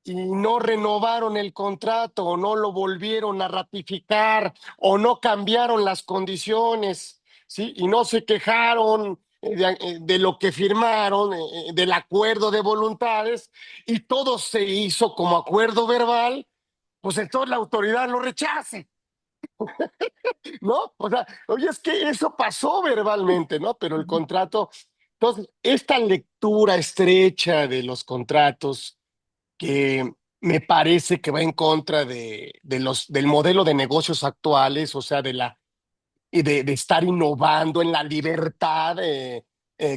y no renovaron el contrato o no lo volvieron a ratificar o no cambiaron las condiciones, ¿sí? Y no se quejaron de lo que firmaron, del acuerdo de voluntades, y todo se hizo como acuerdo verbal, pues entonces la autoridad lo rechace, ¿no? O sea, oye, es que eso pasó verbalmente, ¿no? Pero el contrato, entonces, esta lectura estrecha de los contratos que me parece que va en contra del modelo de negocios actuales, o sea, de estar innovando en la libertad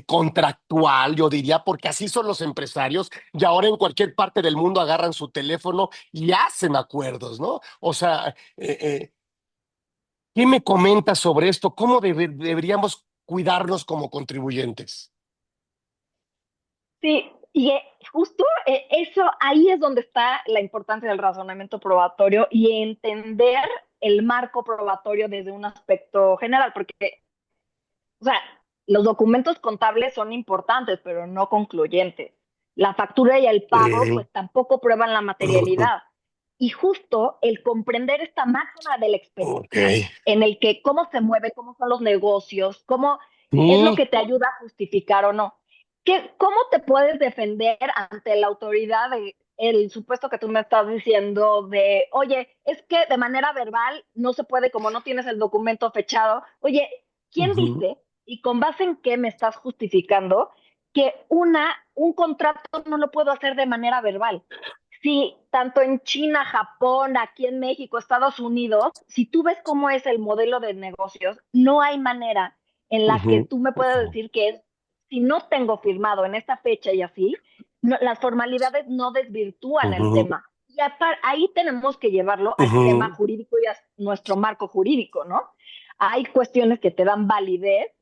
contractual, yo diría, porque así son los empresarios y ahora en cualquier parte del mundo agarran su teléfono y hacen acuerdos, ¿no? O sea, ¿qué me comentas sobre esto? ¿Cómo deberíamos cuidarnos como contribuyentes? sí, y justo eso, ahí es donde está la importancia del razonamiento probatorio y entender el marco probatorio desde un aspecto general, porque, o sea, los documentos contables son importantes, pero no concluyentes. La factura y el pago, Sí. pues tampoco prueban la materialidad. Y justo el comprender esta máxima de la Ok. experiencia, en el que cómo se mueve, cómo son los negocios, cómo es lo Sí. que te ayuda a justificar o no. ¿Cómo te puedes defender ante la autoridad de el supuesto que tú me estás diciendo de, oye, es que de manera verbal no se puede como no tienes el documento fechado? Oye, ¿quién Ujú. dice y con base en qué me estás justificando que un contrato no lo puedo hacer de manera verbal? Sí, tanto en China, Japón, aquí en México, Estados Unidos, si tú ves cómo es el modelo de negocios, no hay manera en la que Ujú, tú me puedas decir que es, si no tengo firmado en esta fecha y así, las formalidades no desvirtúan el ujú, tema. Y ahí tenemos que llevarlo al tema ujú, jurídico y a nuestro marco jurídico, ¿no? Hay cuestiones que te dan validez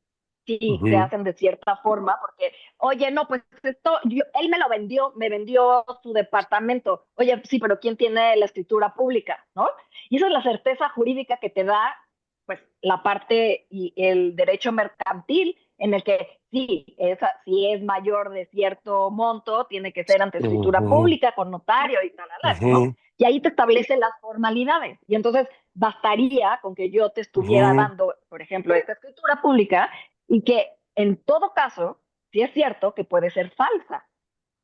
si se ujú, hacen de cierta forma, porque oye, no, pues esto, él me lo vendió, me vendió su departamento. Oye, sí, pero ¿quién tiene la escritura pública, no? Y esa es la certeza jurídica que te da, pues, la parte y el derecho mercantil, en el que sí, si es mayor de cierto monto, tiene que ser ante escritura ujú, pública, con notario y tal, ¿no? ujú, Y ahí te establecen las formalidades. Y entonces bastaría con que yo te estuviera ujú, dando, por ejemplo, esta escritura pública y que en todo caso sí es cierto que puede ser falsa,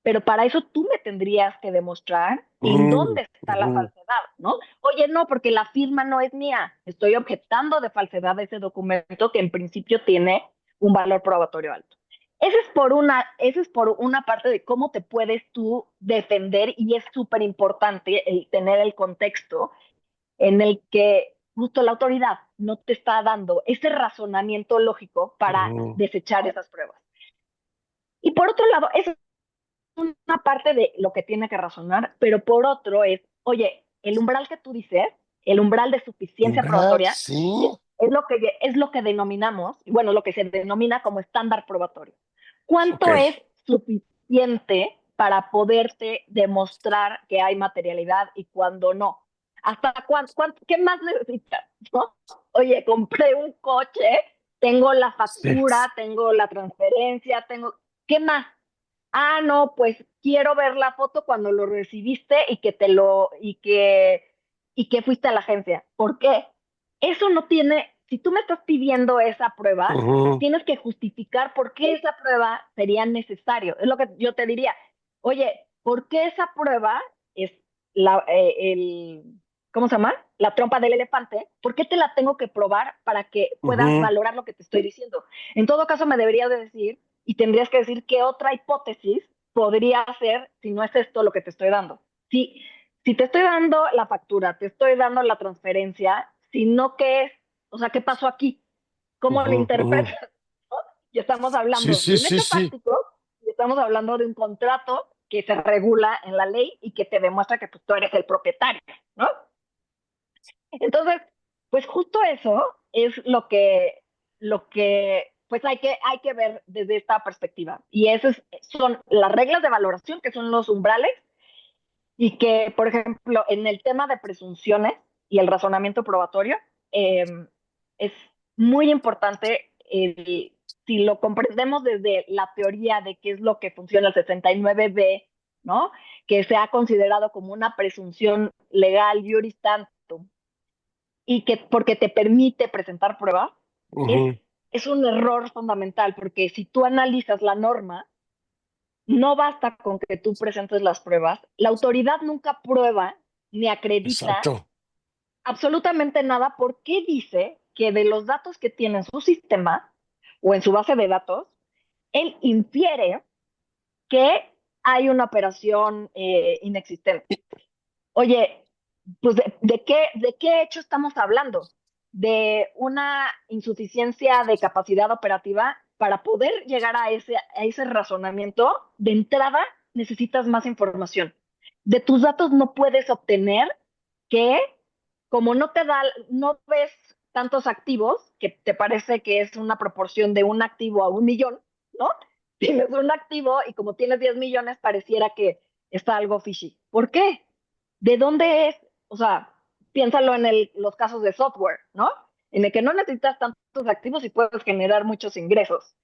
pero para eso tú me tendrías que demostrar en ujú, dónde está la ujú. falsedad, ¿no? Oye, no, porque la firma no es mía, estoy objetando de falsedad ese documento que en principio tiene un valor probatorio alto. Ese es por una parte de cómo te puedes tú defender y es súper importante el tener el contexto en el que justo la autoridad no te está dando ese razonamiento lógico para Ujú, desechar esas pruebas. Y por otro lado, esa es una parte de lo que tiene que razonar, pero por otro es, oye, el umbral que tú dices, el umbral de suficiencia umbral, probatoria, sí, es lo que denominamos, bueno, lo que se denomina como estándar probatorio. ok. ¿Cuánto es suficiente para poderte demostrar que hay materialidad y cuándo no? ¿Hasta qué más necesitas? ¿No? Oye, compré un coche, tengo la Sí. factura, tengo la transferencia, ¿qué más? Ah, no, pues quiero ver la foto cuando lo recibiste y que fuiste a la agencia. ¿Por qué? Eso no tiene, si tú me estás pidiendo esa prueba, Ujú, tienes que justificar por qué esa prueba sería necesario. Es lo que yo te diría. Oye, ¿por qué esa prueba es el, ¿cómo se llama? La trompa del elefante? ¿Por qué te la tengo que probar para que puedas ujú, valorar lo que te estoy diciendo? En todo caso, me deberías de decir y tendrías que decir qué otra hipótesis podría ser si no es esto lo que te estoy dando. Si te estoy dando la factura, te estoy dando la transferencia, si no, ¿qué es? O sea, ¿qué pasó aquí? ¿Cómo lo ujú, ujú. interpretas? ¿No? Y estamos Sí, hablando de sí, un sí, hecho sí. fáctico y estamos hablando de un contrato que se regula en la ley y que te demuestra que pues, tú eres el propietario, ¿no? Entonces, pues justo eso es lo que pues hay que ver desde esta perspectiva. Y esas son las reglas de valoración, que son los umbrales, y que, por ejemplo, en el tema de presunciones y el razonamiento probatorio, es muy importante si lo comprendemos desde la teoría de qué es lo que funciona el 69b, ¿no? Que se ha considerado como una presunción legal juris tantum, y que porque te permite presentar pruebas, es, Ujú, es un error fundamental, porque si tú analizas la norma, no basta con que tú presentes las pruebas, la autoridad nunca prueba ni acredita exacto. absolutamente nada porque dice que de los datos que tiene en su sistema o en su base de datos, él infiere que hay una operación inexistente. Oye, pues ¿de qué hecho estamos hablando? De una insuficiencia de capacidad operativa para poder llegar a ese razonamiento. De entrada, necesitas más información. De tus datos no puedes obtener que, como no ves tantos activos, que te parece que es una proporción de un activo a 1 millón, ¿no? Tienes un activo y como tienes 10 millones, pareciera que está algo fishy. ¿Por qué? ¿De dónde es? O sea, piénsalo en los casos de software, ¿no? En el que no necesitas tantos activos y puedes generar muchos ingresos.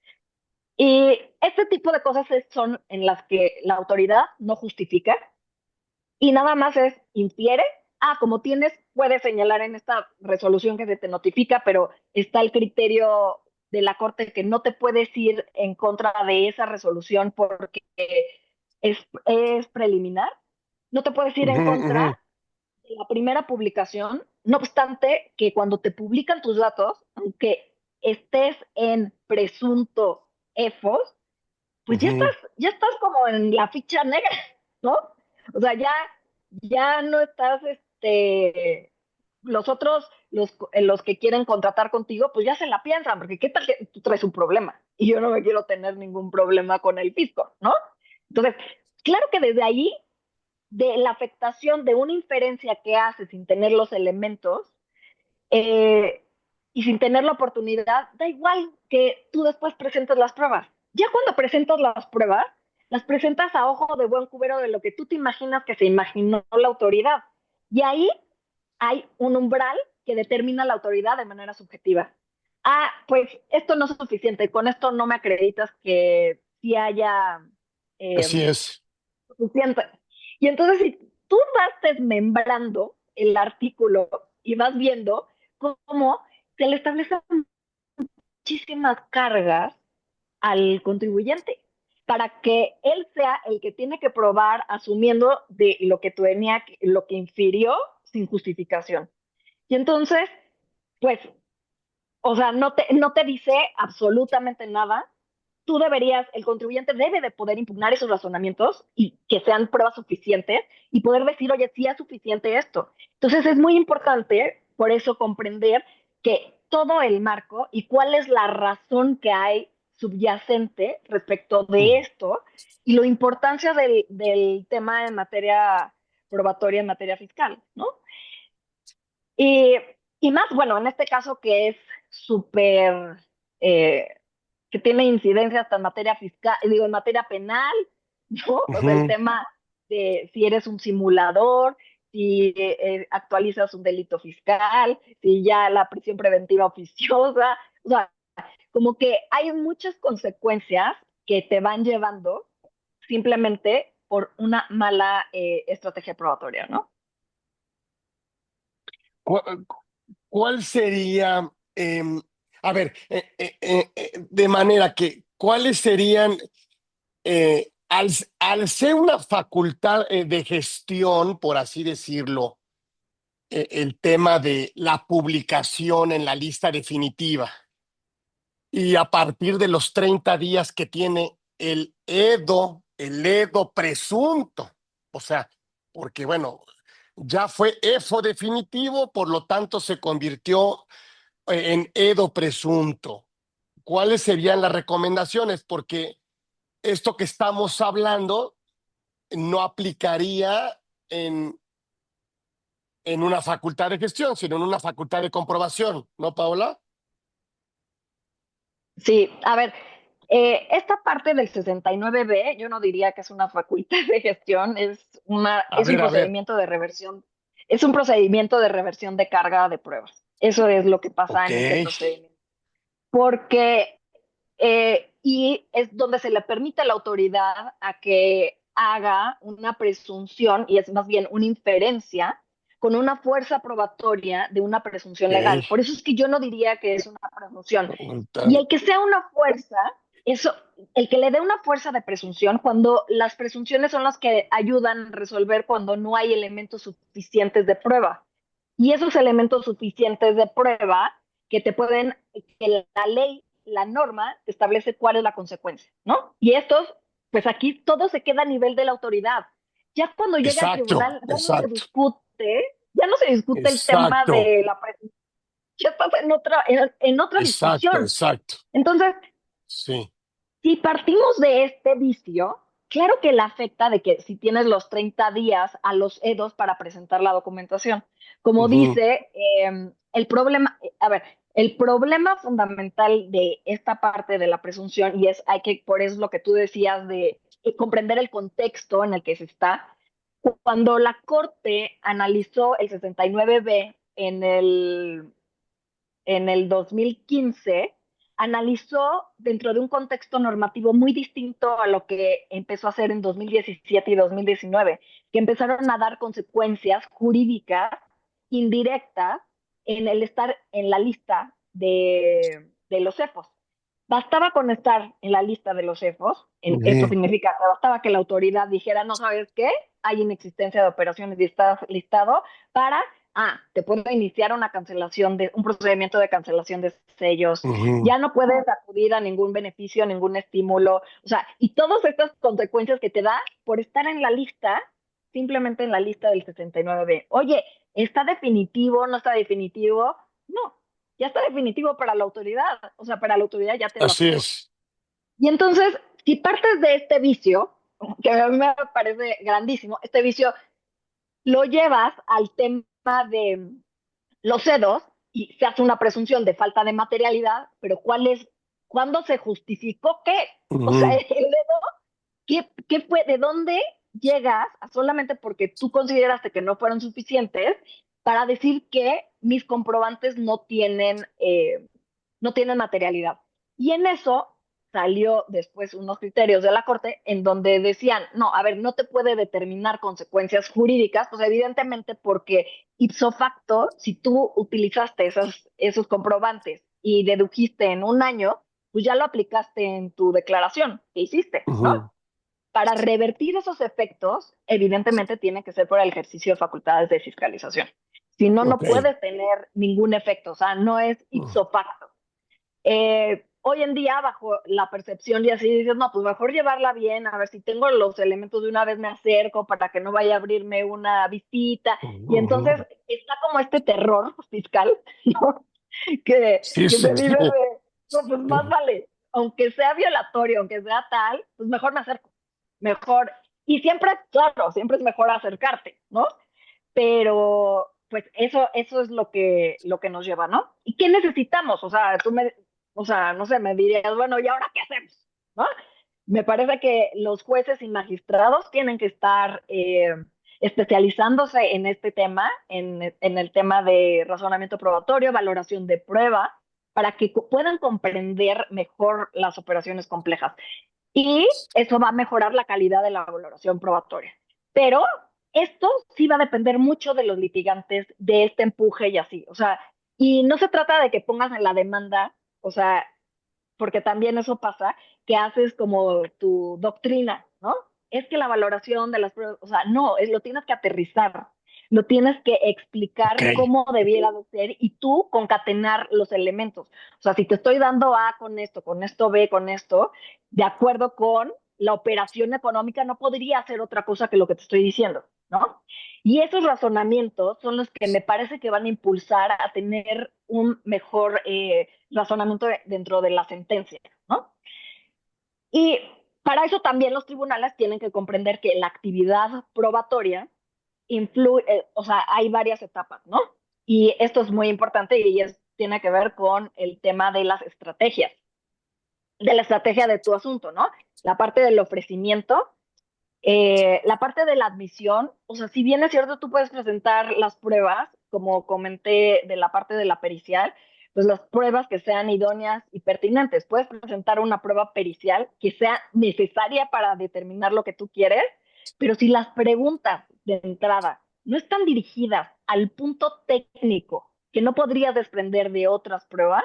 Y este tipo de cosas son en las que la autoridad no justifica y nada más infiere. Ah, como puedes señalar en esta resolución que se te notifica, pero está el criterio de la Corte que no te puedes ir en contra de esa resolución porque es preliminar. No te puedes ir en Ujú, contra ujú, de la primera publicación, no obstante que cuando te publican tus datos, aunque estés en presunto EFOS, pues ya estás, ujú. ya estás como en la ficha negra, ¿no? O sea, ya ya no estás, los otros, los que quieren contratar contigo, pues ya se la piensan, porque qué tal que tú traes un problema y yo no me quiero tener ningún problema con el fisco, ¿no? Entonces, claro que desde ahí, de la afectación de una inferencia que hace sin tener los elementos, eh, y sin tener la oportunidad, da igual que tú después presentes las pruebas. Ya cuando presentas las pruebas, las presentas a ojo de buen cubero de lo que tú te imaginas que se imaginó la autoridad. Y ahí hay un umbral que determina la autoridad de manera subjetiva. Ah, pues esto no es suficiente, con esto no me acreditas que sí haya Así eh, es. suficiente. Y entonces, si tú vas desmembrando el artículo y vas viendo cómo se le establecen muchísimas cargas al contribuyente para que él sea el que tiene que probar asumiendo de lo que tenía, lo que infirió sin justificación. Y entonces, pues, o sea, no te dice absolutamente nada. Tú deberías, el contribuyente debe de poder impugnar esos razonamientos y que sean pruebas suficientes y poder decir, oye, sí es suficiente esto. Entonces es muy importante, por eso, comprender que todo el marco y cuál es la razón que hay subyacente respecto de esto y la importancia del tema en materia probatoria, en materia fiscal, ¿no? Y, y más, bueno, en este caso que es súper, eh, que tiene incidencia hasta en materia fiscal, digo, en materia penal, ¿no? O sea, el Ujú. tema de si eres un simulador, si actualizas un delito fiscal, si ya la prisión preventiva oficiosa, o sea, como que hay muchas consecuencias que te van llevando simplemente por una mala estrategia probatoria, ¿no? ¿Cu- ¿Cuál sería, a ver, de manera que, cuáles serían, al ser una facultad de gestión, por así decirlo, el tema de la publicación en la lista definitiva y a partir de los 30 días que tiene el EDO presunto, o sea, porque bueno, ya fue EFO definitivo, por lo tanto se convirtió en EDO presunto. ¿Cuáles serían las recomendaciones? Porque esto que estamos hablando no aplicaría en una facultad de gestión, sino en una facultad de comprobación, ¿no, Paola? Sí, a ver, esta parte del 69B, yo no diría que es una facultad de gestión, es un A ver, procedimiento de reversión, es un procedimiento de reversión de carga de pruebas. Eso es lo que pasa ok. en este procedimiento. Porque, y es donde se le permite a la autoridad a que haga una presunción, y es más bien una inferencia, con una fuerza probatoria de una presunción legal. Ok. Por eso es que yo no diría que es una presunción. Y el que sea una fuerza, eso, el que le dé una fuerza de presunción, cuando las presunciones son las que ayudan a resolver cuando no hay elementos suficientes de prueba. Y esos elementos suficientes de prueba que te pueden, que la ley, la norma, establece cuál es la consecuencia, ¿no? Y estos, pues aquí todo se queda a nivel de la autoridad. Ya cuando llega al Exacto, tribunal, exacto, ya no se discute el tema exacto, de la presunción, ya estás en otra exacto, discusión. exacto. Entonces, Sí. si partimos de este vicio, claro que le afecta de que si tienes los 30 días a los EDOs para presentar la documentación. Como Ujú. dice, el problema, a ver, el problema fundamental de esta parte de la presunción, y es, hay que, por eso es lo que tú decías de comprender el contexto en el que se está, cuando la Corte analizó el 69B en el 2015, analizó dentro de un contexto normativo muy distinto a lo que empezó a hacer en 2017 y 2019, que empezaron a dar consecuencias jurídicas indirectas en el estar en la lista de los CEFOS. Bastaba con estar en la lista de los CEFOS, esto Ujú. significa que bastaba que la autoridad dijera, no sabes qué, hay inexistencia de operaciones y estás listado para te puedo iniciar una cancelación un procedimiento de cancelación de sellos, Ujú. ya no puedes acudir a ningún beneficio, ningún estímulo, o sea, y todas estas consecuencias que te da por estar en la lista simplemente en la lista del 69B. Oye, ¿está definitivo? ¿No está definitivo? No, ya está definitivo para la autoridad. O sea, para la autoridad ya te lo Así aprueba. es. Y entonces, si partes de este vicio, que a mí me parece grandísimo, este vicio lo llevas al tema de los CEDOS y se hace una presunción de falta de materialidad, pero ¿cuándo se justificó qué? O sea, Ujú, ¿qué fue? ¿De dónde llegas a solamente porque tú consideraste que no fueron suficientes para decir que mis comprobantes no tienen materialidad? Y en eso salió después unos criterios de la Corte en donde decían, no, a ver, no te puede determinar consecuencias jurídicas, pues evidentemente porque ipso facto, si tú utilizaste esos comprobantes y dedujiste en un año, pues ya lo aplicaste en tu declaración que hiciste, ¿no? ujú. Para revertir esos efectos, evidentemente tiene que ser por el ejercicio de facultades de fiscalización. Si no, Ok. no puedes tener ningún efecto, o sea, no es ipso facto. Hoy en día, bajo la percepción y así, dices, no, pues mejor llevarla bien, a ver si tengo los elementos de una vez me acerco para que no vaya a abrirme una visita. Y Ujú. entonces está como este terror fiscal, ¿no? Que, Sí, que sí, se sí. vive de, no, pues más vale, aunque sea violatorio, aunque sea tal, pues mejor me acerco, mejor. Y siempre, claro, siempre es mejor acercarte, ¿no? Pero pues eso es lo que nos lleva, ¿no? ¿Y qué necesitamos? O sea, o sea, no sé, me dirías, bueno, ¿y ahora qué hacemos? ¿No? Me parece que los jueces y magistrados tienen que estar especializándose en este tema, en el tema de razonamiento probatorio, valoración de prueba, para que puedan comprender mejor las operaciones complejas. Y eso va a mejorar la calidad de la valoración probatoria. Pero esto sí va a depender mucho de los litigantes, de este empuje y así. O sea, y no se trata de que pongas en la demanda, o sea, porque también eso pasa, que haces como tu doctrina, ¿no? Es que la valoración de las pruebas, o sea, no, lo tienes que aterrizar, lo tienes que Ok. explicar cómo debiera de ser y tú concatenar los elementos. O sea, si te estoy dando A con esto B, con esto, de acuerdo con la operación económica, no podría hacer otra cosa que lo que te estoy diciendo, ¿no? Y esos razonamientos son los que me parece que van a impulsar a tener un mejor razonamiento dentro de la sentencia, ¿no? Y para eso también los tribunales tienen que comprender que la actividad probatoria influye, o sea, hay varias etapas, ¿no? Y esto es muy importante y tiene que ver con el tema de las estrategias, de la estrategia de tu asunto, ¿no? La parte del ofrecimiento, la parte de la admisión, o sea, si bien es cierto, tú puedes presentar las pruebas, como comenté de la parte de la pericial, pues las pruebas que sean idóneas y pertinentes. Puedes presentar una prueba pericial que sea necesaria para determinar lo que tú quieres, pero si las preguntas de entrada no están dirigidas al punto técnico que no podrías desprender de otras pruebas,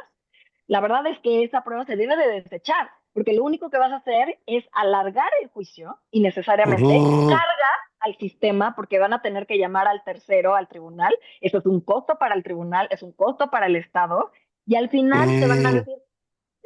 la verdad es que esa prueba se debe de desechar, porque lo único que vas a hacer es alargar el juicio innecesariamente, Ujú. carga al sistema, porque van a tener que llamar al tercero, al tribunal. Eso es un costo para el tribunal, es un costo para el Estado, y al final te van a Mm, decir,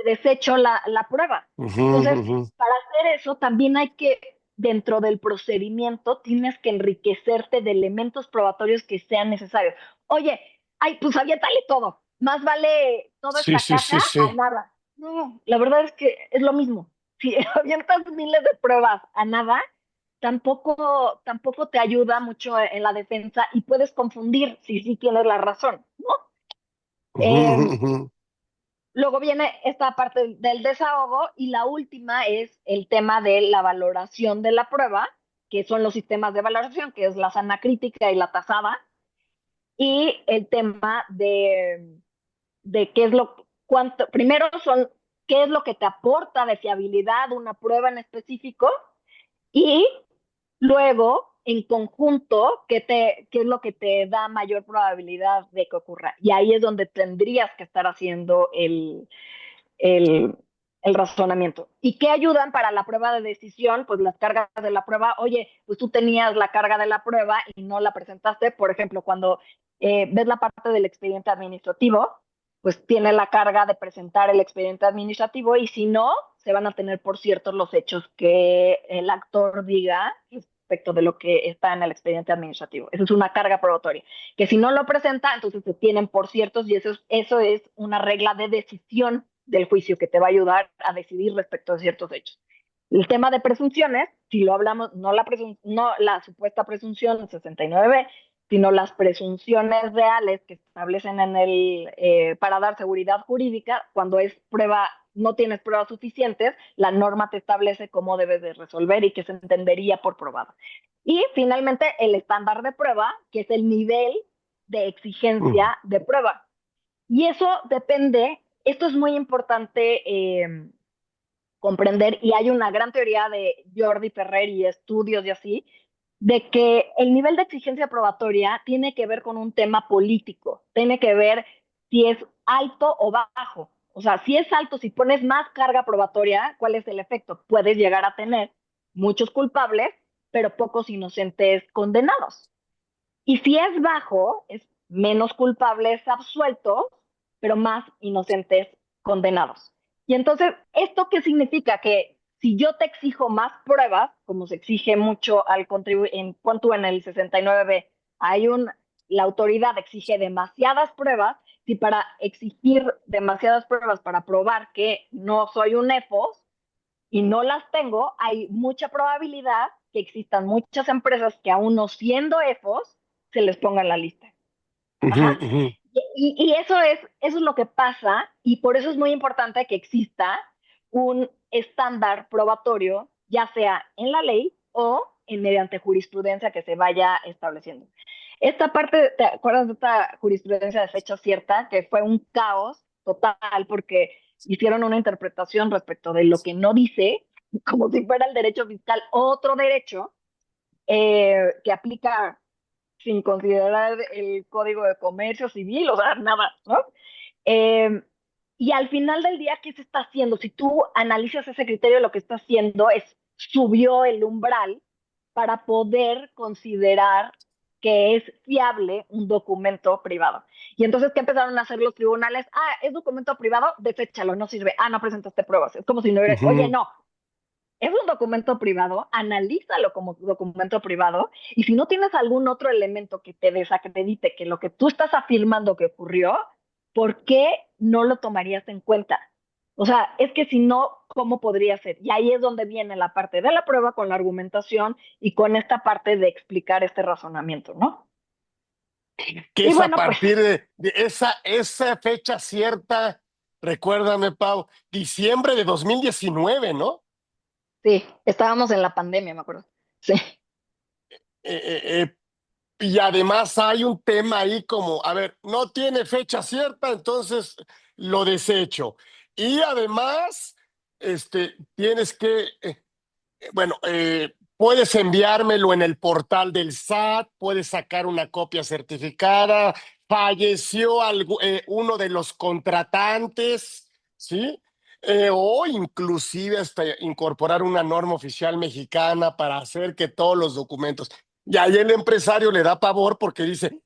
desecho la prueba. ujú, Entonces, ujú. para hacer eso, también hay que, dentro del procedimiento, tienes que enriquecerte de elementos probatorios que sean necesarios. Oye, ay, pues aviéntale todo. Más vale toda Sí, esta sí, caja sí, a sí. nada. No, la verdad es que es lo mismo. Si avientas miles de pruebas a nada, tampoco te ayuda mucho en la defensa y puedes confundir si sí tienes la razón, ¿no? Ujú, ujú, Eh, ujú. Luego viene esta parte del desahogo y la última es el tema de la valoración de la prueba, que son los sistemas de valoración, que es la sana crítica y la tasada, y el tema de qué es primero son qué es lo que te aporta de fiabilidad una prueba en específico y luego en conjunto qué es lo que te da mayor probabilidad de que ocurra. Y ahí es donde tendrías que estar haciendo el, el razonamiento. ¿Y qué ayudan para la prueba de decisión? Pues las cargas de la prueba. Oye, pues tú tenías la carga de la prueba y no la presentaste. Por ejemplo, cuando ves la parte del expediente administrativo, pues tiene la carga de presentar el expediente administrativo y si no, se van a tener por ciertos los hechos que el actor diga respecto de lo que está en el expediente administrativo. Eso es una carga probatoria, que si no lo presenta, entonces se tienen por ciertos y eso es una regla de decisión del juicio que te va a ayudar a decidir respecto de ciertos hechos. El tema de presunciones, si lo hablamos, no la supuesta presunción 69b, sino las presunciones reales que se establecen para dar seguridad jurídica, cuando es prueba, no tienes pruebas suficientes, la norma te establece cómo debes de resolver y qué se entendería por probado. Y finalmente el estándar de prueba, que es el nivel de Mm, exigencia de prueba. Y eso depende, esto es muy importante comprender, y hay una gran teoría de Jordi Ferrer y estudios y así, de que el nivel de exigencia probatoria tiene que ver con un tema político, tiene que ver si es alto o bajo. O sea, si es alto, si pones más carga probatoria, ¿cuál es el efecto? Puedes llegar a tener muchos culpables, pero pocos inocentes condenados. Y si es bajo, es menos culpables absueltos, pero más inocentes condenados. Y entonces, ¿esto qué significa? Que si yo te exijo más pruebas, como se exige mucho al contribuir, en cuanto en el 69b, hay la autoridad exige demasiadas pruebas, si para exigir demasiadas pruebas para probar que no soy un EFOS y no las tengo, hay mucha probabilidad que existan muchas empresas que aún no siendo EFOS, se les ponga en la lista. ujú, Ajá. ujú. Y eso es lo que pasa, y por eso es muy importante que exista un estándar probatorio, ya sea en la ley o en mediante jurisprudencia que se vaya estableciendo. Esta parte, ¿te acuerdas de esta jurisprudencia de fecha cierta? Que fue un caos total porque hicieron una interpretación respecto de lo que no dice, como si fuera el derecho fiscal otro derecho que aplica sin considerar el código de comercio civil, o sea, nada, ¿no? Eh, y al final del día, ¿qué se está haciendo? Si tú analizas ese criterio, lo que está haciendo es subió el umbral para poder considerar que es fiable un documento privado. Y entonces, ¿qué empezaron a hacer los tribunales? Ah, es documento privado, deséchalo, no sirve. Ah, no presentaste pruebas. Es como si no hubiera, oye, Ujú. no, es un documento privado, analízalo como documento privado y si no tienes algún otro elemento que te desacredite que lo que tú estás afirmando que ocurrió, ¿por qué no lo tomarías en cuenta? O sea, es que si no, ¿cómo podría ser? Y ahí es donde viene la parte de la prueba con la argumentación y con esta parte de explicar este razonamiento, ¿no? Que Y es a bueno, pues partir de esa fecha cierta, recuérdame, Pau, diciembre de 2019, ¿no? sí, estábamos en la pandemia, me acuerdo. Sí, Eh, eh, eh, y además hay un tema ahí como, a ver, no tiene fecha cierta, entonces lo desecho. Y además, tienes que, bueno, puedes enviármelo en el portal del SAT, puedes sacar una copia certificada, falleció uno de los contratantes, ¿sí? O inclusive hasta incorporar una norma oficial mexicana para hacer que todos los documentos. Y ahí el empresario le da pavor porque dice,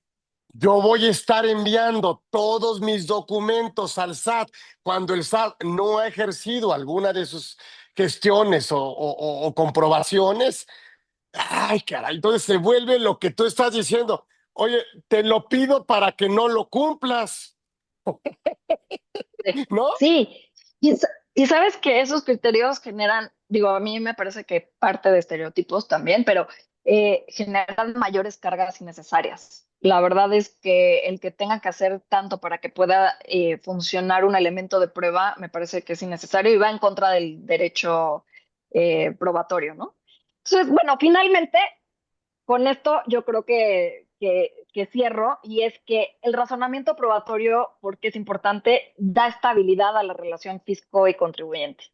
yo voy a estar enviando todos mis documentos al SAT cuando el SAT no ha ejercido alguna de sus gestiones o comprobaciones. Ay, caray, entonces se vuelve lo que tú estás diciendo. Oye, te lo pido para que no lo cumplas, sí. ¿no? Sí, y sabes que esos criterios generan, digo, a mí me parece que parte de estereotipos también, pero generan mayores cargas innecesarias. La verdad es que el que tenga que hacer tanto para que pueda funcionar un elemento de prueba me parece que es innecesario y va en contra del derecho probatorio, ¿no? Entonces, bueno, finalmente con esto yo creo que cierro y es que el razonamiento probatorio, porque es importante, da estabilidad a la relación fisco y contribuyente.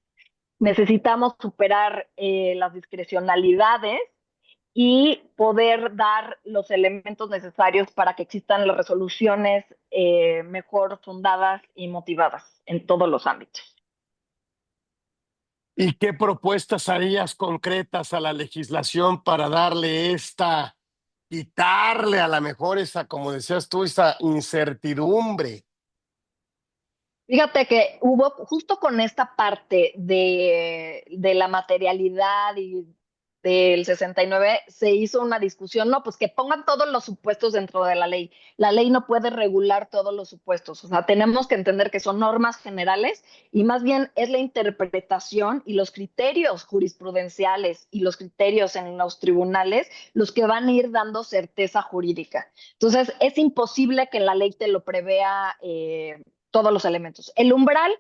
Necesitamos superar las discrecionalidades y poder dar los elementos necesarios para que existan las resoluciones mejor fundadas y motivadas en todos los ámbitos. ¿Y qué propuestas harías concretas a la legislación para darle quitarle a lo mejor esa, como decías tú, esa incertidumbre? Fíjate que hubo justo con esta parte de la materialidad y del 69 se hizo una discusión, no, pues que pongan todos los supuestos dentro de la ley. La ley no puede regular todos los supuestos, o sea, tenemos que entender que son normas generales y más bien es la interpretación y los criterios jurisprudenciales y los criterios en los tribunales los que van a ir dando certeza jurídica. Entonces, es imposible que la ley te lo prevea todos los elementos. El umbral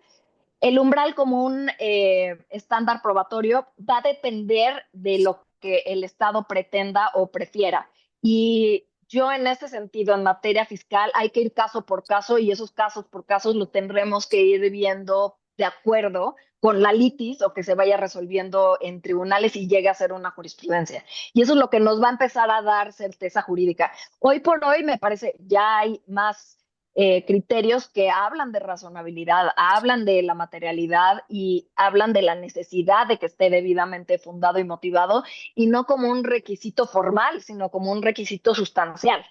como un estándar probatorio va a depender de lo que el Estado pretenda o prefiera. Y yo en ese sentido, en materia fiscal, hay que ir caso por caso y esos casos por casos lo tendremos que ir viendo de acuerdo con la litis o que se vaya resolviendo en tribunales y llegue a ser una jurisprudencia. Y eso es lo que nos va a empezar a dar certeza jurídica. Hoy por hoy me parece ya hay más criterios que hablan de razonabilidad, hablan de la materialidad y hablan de la necesidad de que esté debidamente fundado y motivado, y no como un requisito formal, sino como un requisito sustancial.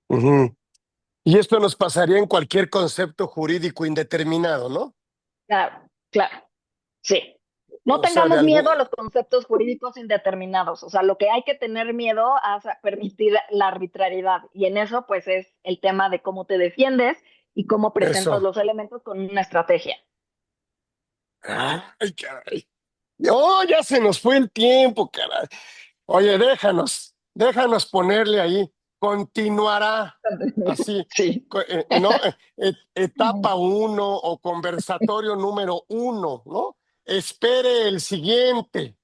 Ujú. Y esto nos pasaría en cualquier concepto jurídico indeterminado, ¿no? Claro, claro, sí. No O sea, de tengamos algún... miedo a los conceptos jurídicos indeterminados. O sea, lo que hay que tener miedo a permitir la arbitrariedad. Y en eso, pues, es el tema de cómo te defiendes y cómo presentas Eso. los elementos con una estrategia. Ay, caray. Oh, ya se nos fue el tiempo, caray. Oye, déjanos ponerle ahí. Continuará así, Sí. ¿no? Etapa uno o conversatorio número uno, ¿no? Espere el siguiente.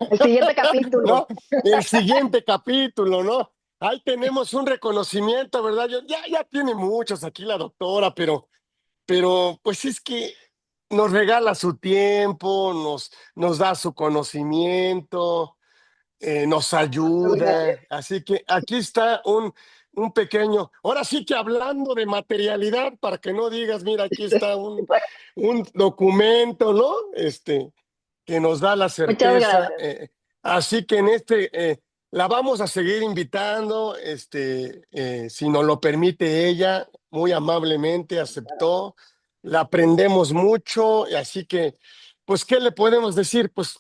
El siguiente capítulo. ¿No? El siguiente capítulo, ¿no? Ahí tenemos un reconocimiento, ¿verdad? Ya tiene muchos aquí la doctora, pero pues es que nos regala su tiempo, nos da su conocimiento, nos Muchas gracias. ayuda. Así que aquí está un pequeño, ahora sí que hablando de materialidad, para que no digas, mira, aquí está un documento, ¿no? Que nos da la Muchas certeza. gracias. Así que en la vamos a seguir invitando, si nos lo permite ella, muy amablemente aceptó, la aprendemos mucho, y así que, pues, ¿qué le podemos decir? Pues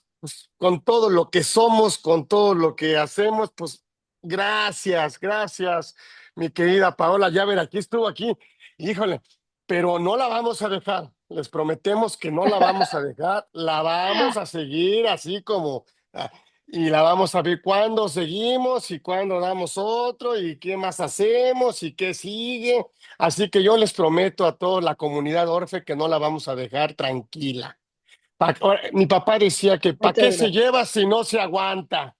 con todo lo que somos, con todo lo que hacemos, pues gracias, mi querida Paola. Ya ver, aquí estuvo aquí, híjole, pero no la vamos a dejar. Les prometemos que no la vamos a dejar, la vamos a seguir así como, ah, y la vamos a ver cuándo seguimos y cuándo damos otro y qué más hacemos y qué sigue. Así que yo les prometo a toda la comunidad Orfe que no la vamos a dejar tranquila. Mi papá decía que ¿para qué Muchas se gracias. lleva si no se aguanta?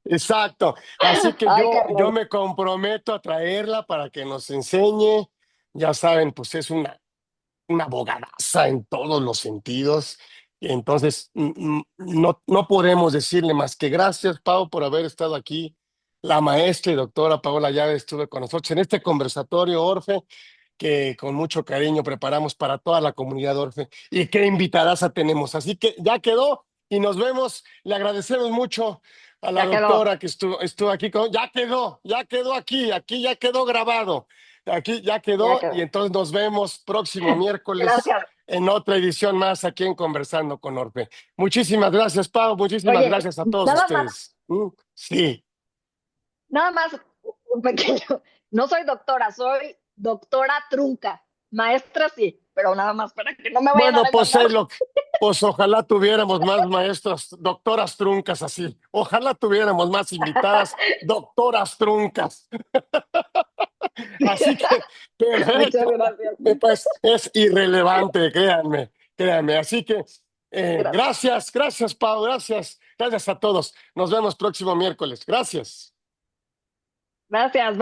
Exacto. Así que Ay, yo Carlos. me comprometo a traerla para que nos enseñe. Ya saben, pues es una abogadaza en todos los sentidos. Y entonces, no podemos decirle más que gracias, Pau, por haber estado aquí. La maestra y doctora Paola Llave estuvo con nosotros en este conversatorio, Orfe, que con mucho cariño preparamos para toda la comunidad Orfe. Y qué invitadaza tenemos. Así que ya quedó y nos vemos. Le agradecemos mucho a la Ya quedó. doctora que estuvo aquí. Ya quedó aquí ya quedó grabado. Aquí ya Ya quedó y quedó. entonces nos vemos próximo miércoles Gracias. en otra edición más aquí en Conversando con Orfe. Muchísimas gracias, Pau. Muchísimas Oye, gracias a todos nada más, ustedes. Sí. nada más un pequeño. No soy doctora, soy doctora trunca. Maestra sí, pero nada más para que no me vayan a Bueno, pues demandar. pues ojalá tuviéramos más maestras, doctoras truncas así. Ojalá tuviéramos más invitadas, doctoras truncas. Así que, Muchas perfecto. gracias. Pues es irrelevante, créanme. Así que, Gracias. gracias, Pau, gracias a todos. Nos vemos próximo miércoles. Gracias. Gracias.